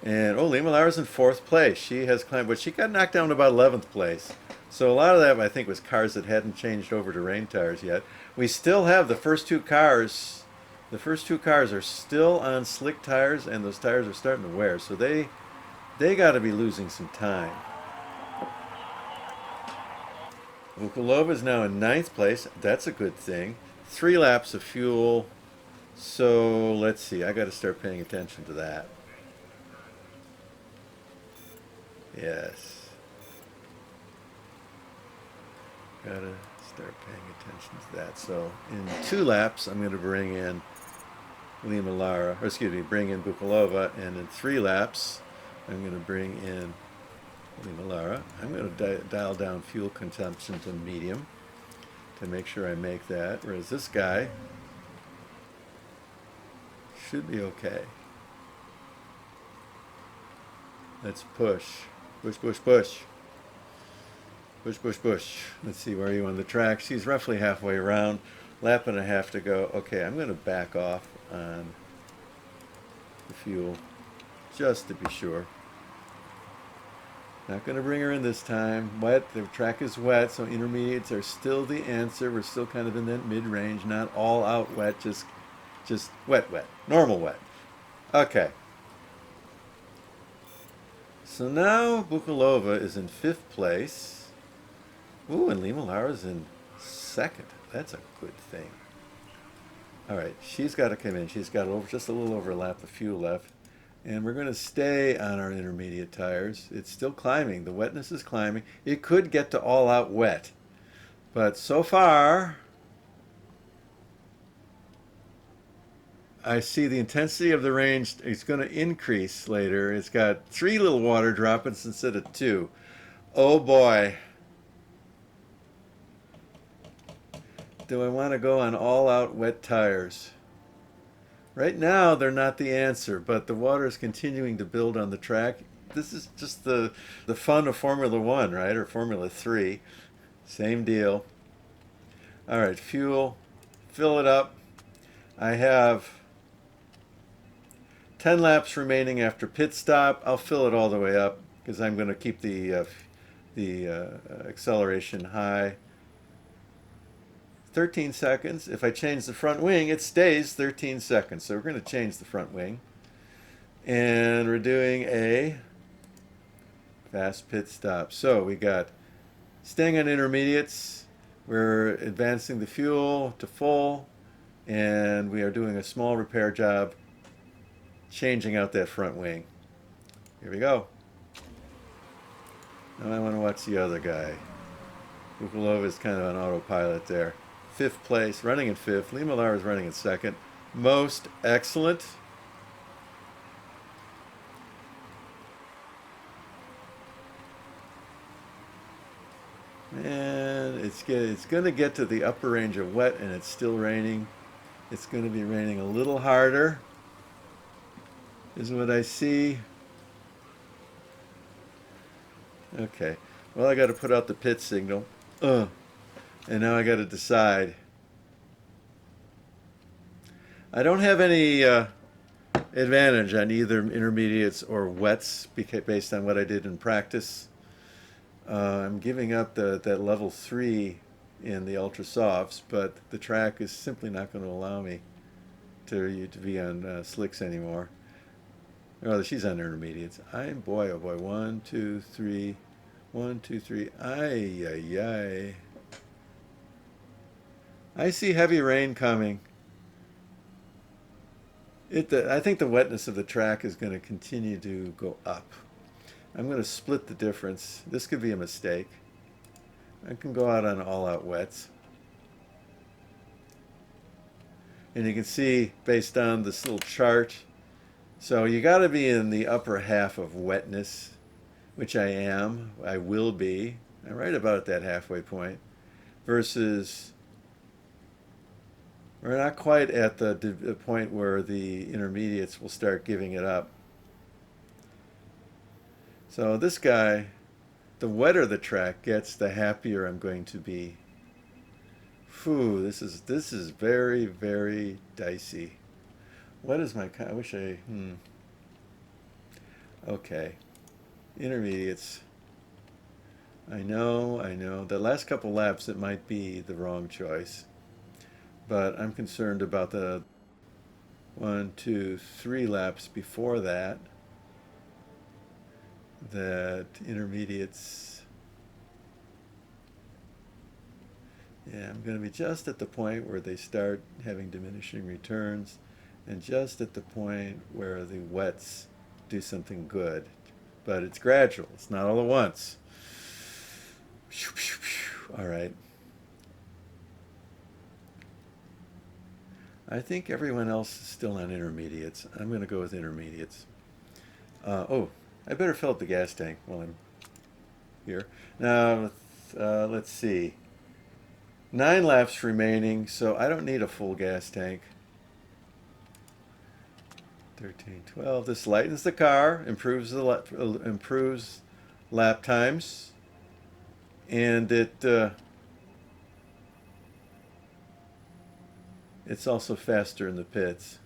And Lima Lara's in 4th place. She has climbed, but she got knocked down to about 11th place. So a lot of that, I think, was cars that hadn't changed over to rain tires yet. We still have the first 2 cars. The first 2 cars are still on slick tires, and those tires are starting to wear. So they got to be losing some time. Vukulova is now in 9th place. That's a good thing. 3 laps of fuel. So let's see. I got to start paying attention to that. Yes. Gotta start paying attention to that. So in 2 laps, I'm going to bring in Lima Lara, or excuse me, bring in Bukalova, and in 3 laps, I'm going to bring in Lima Lara. I'm going to dial down fuel consumption to medium. to make sure I make that. Whereas this guy should be okay. Let's push. Push, push, push. Push, push, push. Let's see, where are you on the track? She's roughly halfway around. Lap and a half to go. Okay, I'm going to back off on the fuel just to be sure. Not going to bring her in this time. Wet. The track is wet, so intermediates are still the answer. We're still kind of in that mid-range, not all out wet, just wet, wet. Normal wet. Okay. So now Bukalova is in 5th place. Ooh, and Lima Lara's in 2nd. That's a good thing. All right, she's got to come in. She's got just a little over a lap of fuel left. And we're going to stay on our intermediate tires. It's still climbing. The wetness is climbing. It could get to all out wet. But so far, I see the intensity of the range is going to increase later. It's got 3 little water droplets instead of 2. Oh boy. Do I want to go on all out wet tires? Right now, they're not the answer, but the water is continuing to build on the track. This is just the fun of Formula 1, right? Or Formula 3. Same deal. All right, fuel. Fill it up. I have 10 laps remaining after pit stop. I'll fill it all the way up because I'm going to keep the acceleration high. 13 seconds. If I change the front wing, it stays 13 seconds. So we're going to change the front wing. And we're doing a fast pit stop. So we got staying on intermediates. We're advancing the fuel to full. And we are doing a small repair job, changing out that front wing. Here we go. Now I want to watch the other guy. Bukalova is kind of on autopilot there. 5th place, running in 5th. Lima Lara is running in 2nd. Most excellent. And it's going to get to the upper range of wet, and it's still raining. It's going to be raining a little harder, is what I see. Okay. Well, I got to put out the pit signal. And now I got to decide. I don't have any advantage on either intermediates or wets based on what I did in practice. I'm giving up that level 3 in the ultra softs, but the track is simply not going to allow me to be on slicks anymore. Oh, she's on intermediates. Boy, oh boy. 1, 2, 3. 1, 2, 3. Ay, ay, ay. I see heavy rain coming. I think the wetness of the track is going to continue to go up. I'm going to split the difference. This could be a mistake. I can go out on all-out wets. And you can see, based on this little chart, so you got to be in the upper half of wetness, which I am. I will be. I'm right about at that halfway point. Versus, we're not quite at the point where the intermediates will start giving it up. So this guy, the wetter the track gets, the happier I'm going to be. Phew, this is very, very dicey. What is my, I wish I, Okay. Intermediates. I know. The last couple laps, it might be the wrong choice. But I'm concerned about the 1, 2, 3 laps before that. That intermediates. Yeah, I'm going to be just at the point where they start having diminishing returns, and just at the point where the wets do something good. But it's gradual. It's not all at once. All right. I think everyone else is still on intermediates. I'm going to go with intermediates. I better fill up the gas tank while I'm here. Now, let's see. 9 laps remaining, so I don't need a full gas tank. 13, 12. This lightens the car, improves improves lap times, and it's also faster in the pits.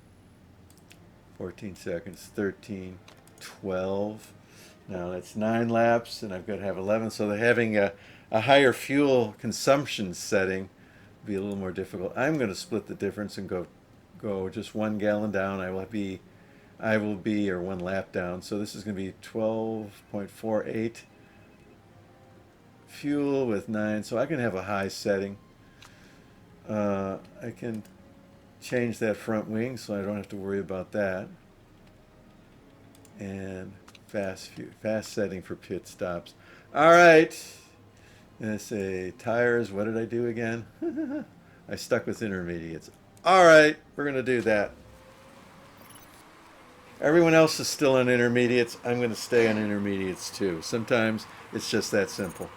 14 seconds, 13, 12. Now that's 9 laps, and I've got to have 11. So they're having a higher fuel consumption setting. Be a little more difficult. I'm going to split the difference and go just 1 gallon down. I will be, or 1 lap down. So this is going to be 12.48 fuel with 9. So I can have a high setting. I can change that front wing so I don't have to worry about that. And fast setting for pit stops. All right. Let's say tires. What did I do again? I stuck with intermediates. All right, we're going to do that. Everyone else is still on intermediates. I'm going to stay on intermediates too. Sometimes it's just that simple.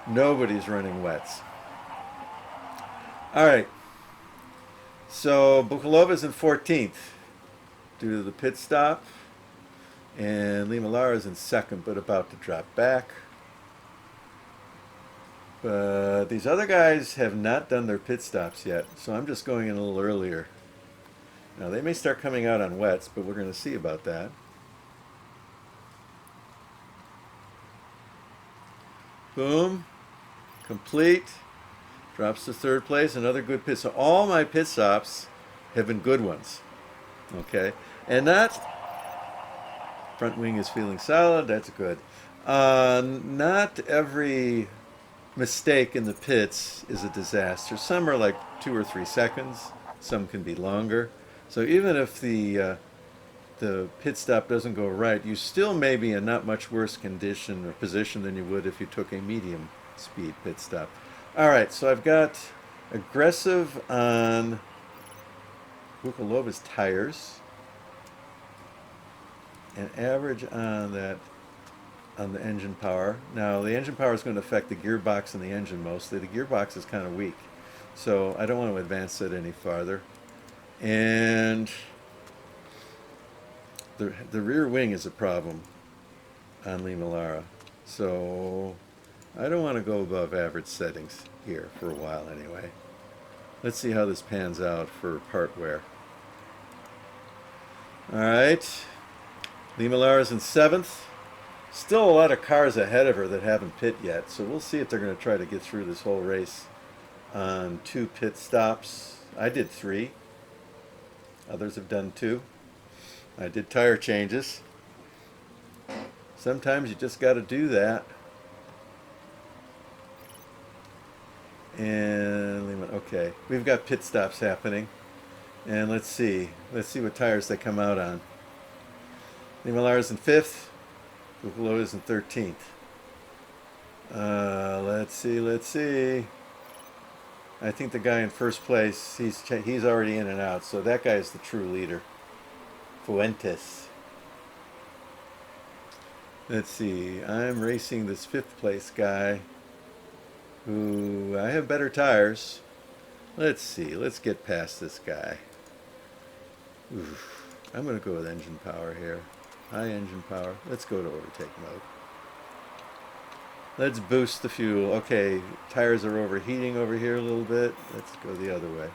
Nobody's running wets. All right. So Bukalova's in 14th due to the pit stop. And Lima Lara's in 2nd, but about to drop back. But these other guys have not done their pit stops yet, so I'm just going in a little earlier. Now, they may start coming out on wets, but we're going to see about that. Boom. Complete. Drops to 3rd place. Another good pit. So all my pit stops have been good ones. Okay. And that front wing is feeling solid. That's good. Not every mistake in the pits is a disaster. Some are like 2 or 3 seconds. Some can be longer. So even if the pit stop doesn't go right, you still may be in not much worse condition or position than you would if you took a medium speed pit stop. All right, so I've got aggressive on Bukalova's tires and average on the engine power. Now the engine power is going to affect the gearbox and the engine mostly. The gearbox is kind of weak, so I don't want to advance it any farther. And the rear wing is a problem on Lima Lara, so I don't want to go above average settings here for a while anyway. Let's see how this pans out for part wear. All right, Lima Lara's in 7th. Still a lot of cars ahead of her that haven't pit yet, so we'll see if they're going to try to get through this whole race on 2 pit stops. I did 3. Others have done 2. I did tire changes. Sometimes you just got to do that. And okay, we've got pit stops happening, and let's see what tires they come out on. Lima Lara's in 5th. Bukalova's in 13th. Let's see. I think the guy in first place, he's already in and out, so that guy is the true leader. Fuentes. Let's see. I'm racing this 5th place guy, who I have better tires. Let's see. Let's get past this guy. Oof. I'm going to go with engine power here. High engine power. Let's go to overtake mode. Let's boost the fuel. Okay, tires are overheating over here a little bit. Let's go the other way.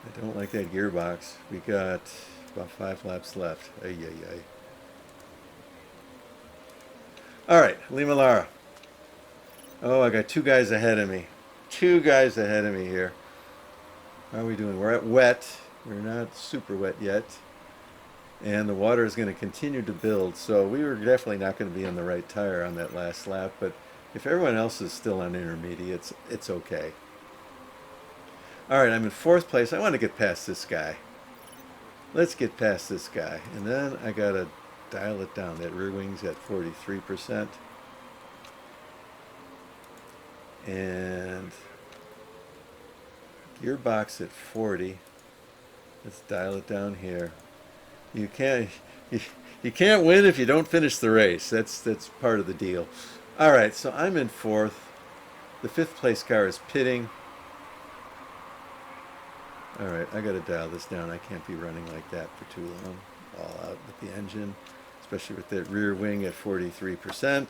I don't like that gearbox. We got about 5 laps left. Ay, ay, ay. All right, Lima Lara. Oh, I got 2 guys ahead of me. 2 guys ahead of me here. How are we doing? We're at wet. We're not super wet yet. And the water is going to continue to build, so we were definitely not going to be on the right tire on that last lap, but if everyone else is still on intermediates, it's okay. All right, I'm in 4th place. I want to get past this guy. Let's get past this guy, and then I got to dial it down. That rear wing's at 43%. And gearbox at 40. Let's dial it down here. You can't win if you don't finish the race. That's part of the deal. All right, so I'm in 4th. The fifth place car is pitting. All right, I got to dial this down. I can't be running like that for too long. All out with the engine, especially with that rear wing at 43%.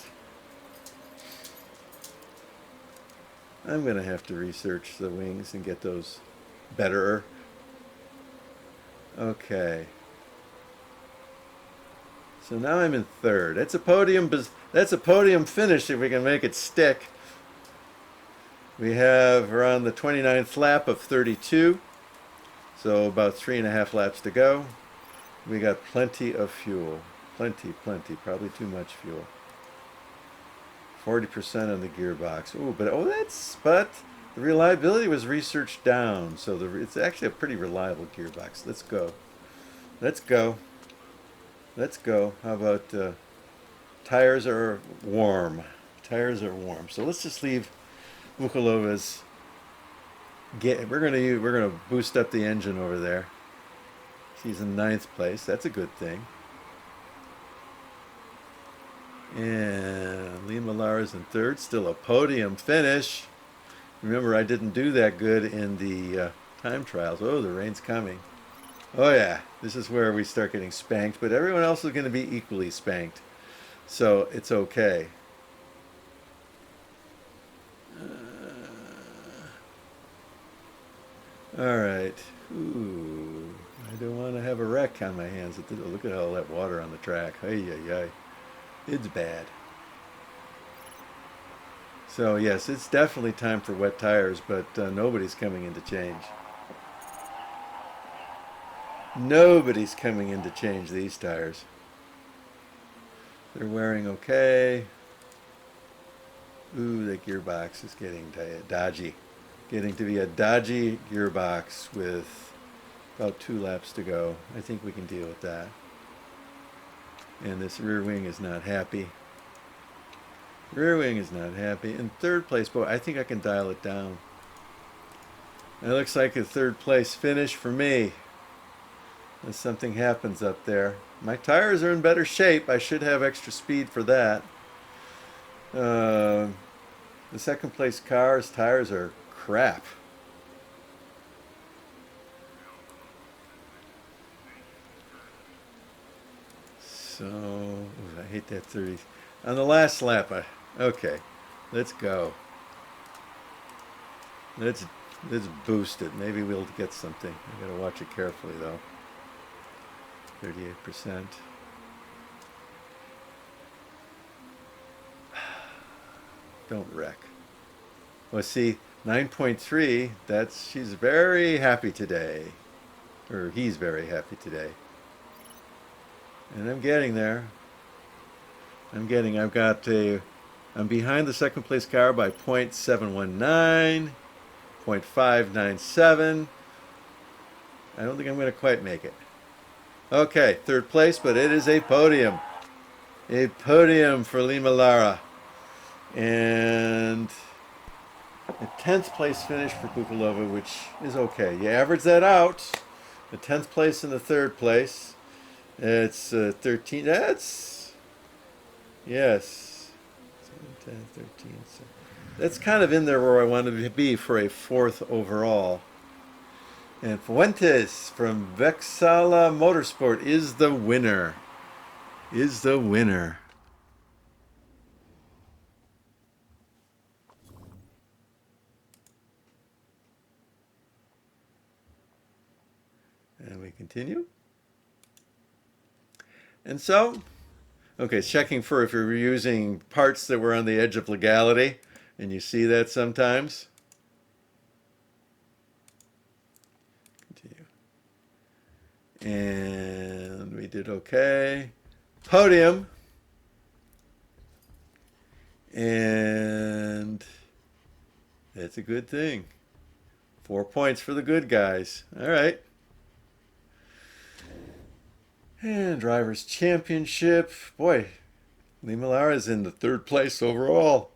I'm going to have to research the wings and get those better. Okay. So now I'm in third. That's a podium. That's a podium finish if we can make it stick. We have around the 29th lap of 32. So about 3.5 laps to go. We got plenty of fuel. Plenty, probably too much fuel. 40% on the gearbox. But the reliability was researched down. So it's actually a pretty reliable gearbox. Let's go. Let's go. Let's go. How about tires are warm. Tires are warm. So let's just leave Vukilova's. We're gonna boost up the engine over there. She's in 9th place. That's a good thing. And Lee Malara's in 3rd. Still a podium finish. Remember, I didn't do that good in the time trials. Oh, the rain's coming. Oh yeah, this is where we start getting spanked, but everyone else is going to be equally spanked. So it's okay. All right. Ooh, I don't want to have a wreck on my hands. Look at all that water on the track. Ay, ay, ay. It's bad. So yes, it's definitely time for wet tires, but nobody's coming in to change. Nobody's coming in to change these tires. They're wearing okay. Ooh, the gearbox is getting dodgy. Getting to be a dodgy gearbox with about 2 laps to go. I think we can deal with that. And this rear wing is not happy. Rear wing is not happy. In 3rd place, boy, I think I can dial it down. It looks like a 3rd place finish for me. Unless something happens up there. My tires are in better shape. I should have extra speed for that. The 2nd place car's tires are crap. So, I hate that 30. On the last lap, okay, let's go. Let's boost it. Maybe we'll get something. I gotta watch it carefully though. 38%. Don't wreck. Well, see, 9.3, she's very happy today. Or he's very happy today. And I'm getting there. I'm behind the 2nd place car by 0.719, 0.597. I don't think I'm going to quite make it. Okay, 3rd place, but it is a podium. A podium for Lee Malara. And a 10th place finish for Vukolova, which is okay. You average that out. The 10th place and the 3rd place. It's 13. Yes. 10, 13. So that's kind of in there where I wanted to be for a 4th overall. And Fuentes from Vexala Motorsport is the winner. And we continue. And so, okay, checking for if you're using parts that were on the edge of legality, and you see that sometimes. Continue. And we did okay. Podium. And that's a good thing. 4 points for the good guys. All right. And Drivers' Championship. Boy, Lee Malara is in the 3rd place overall.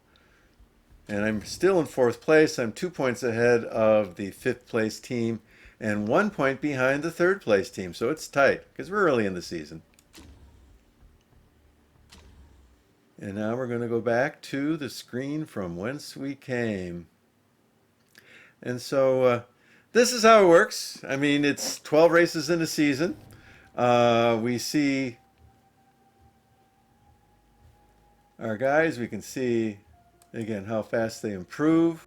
And I'm still in 4th place. I'm 2 points ahead of the 5th place team and 1 point behind the 3rd place team. So it's tight because we're early in the season. And now we're going to go back to the screen from whence we came. And so this is how it works. I mean, it's 12 races in a season. We see our guys. We can see, again, how fast they improve.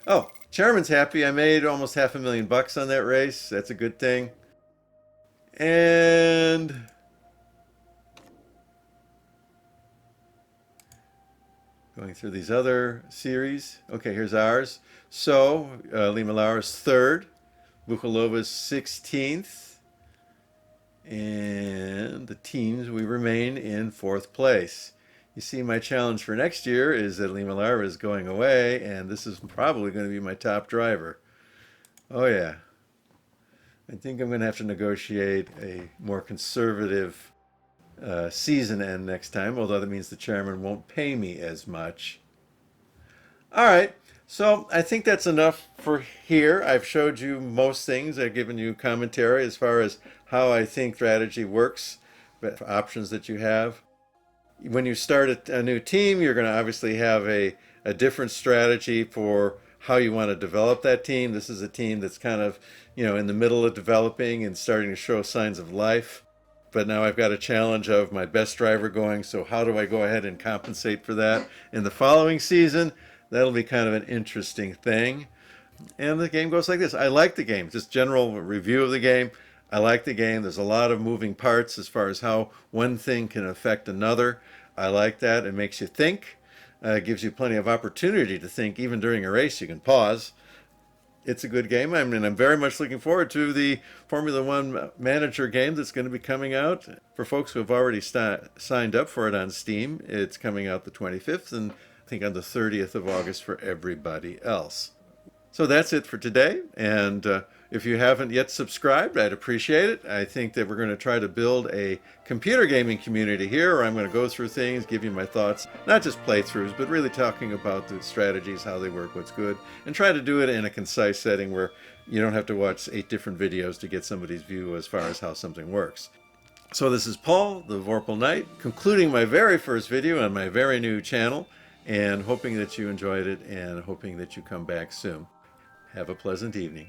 Oh, Chairman's happy. I made almost $500,000 on that race. That's a good thing. And going through these other series. Okay, here's ours. So, Lima Laura's third. Bukhalova's 16th. And the teams, we remain in fourth place. You see, my challenge for next year is that Lima Laura is going away, and this is probably going to be my top driver. Oh, yeah. I think I'm going to have to negotiate a more conservative season end next time, although that means the chairman won't pay me as much. All right, so I think that's enough for here. I've showed you most things. I've given you commentary as far as how I think strategy works, but options that you have. When you start a new team, you're going to obviously have a different strategy for how you want to develop that team. This is a team that's kind of, in the middle of developing and starting to show signs of life. But now I've got a challenge of my best driver going, so how do I go ahead and compensate for that in the following season? That'll be kind of an interesting thing. And the game goes like this. I like the game. Just general review of the game. I like the game. There's a lot of moving parts as far as how one thing can affect another. I like that. It makes you think. It gives you plenty of opportunity to think. Even during a race, you can pause. It's a good game. I'm very much looking forward to the Formula One Manager game that's going to be coming out. For folks who have already signed up for it on Steam, it's coming out the 25th, and I think on the 30th of August for everybody else. So that's it for today, and if you haven't yet subscribed, I'd appreciate it. I think that we're going to try to build a computer gaming community here, where I'm going to go through things, give you my thoughts, not just playthroughs, but really talking about the strategies, how they work, what's good, and try to do it in a concise setting where you don't have to watch 8 different videos to get somebody's view as far as how something works. So this is Paul, the Vorpal Knight, concluding my very first video on my very new channel, and hoping that you enjoyed it and hoping that you come back soon. Have a pleasant evening.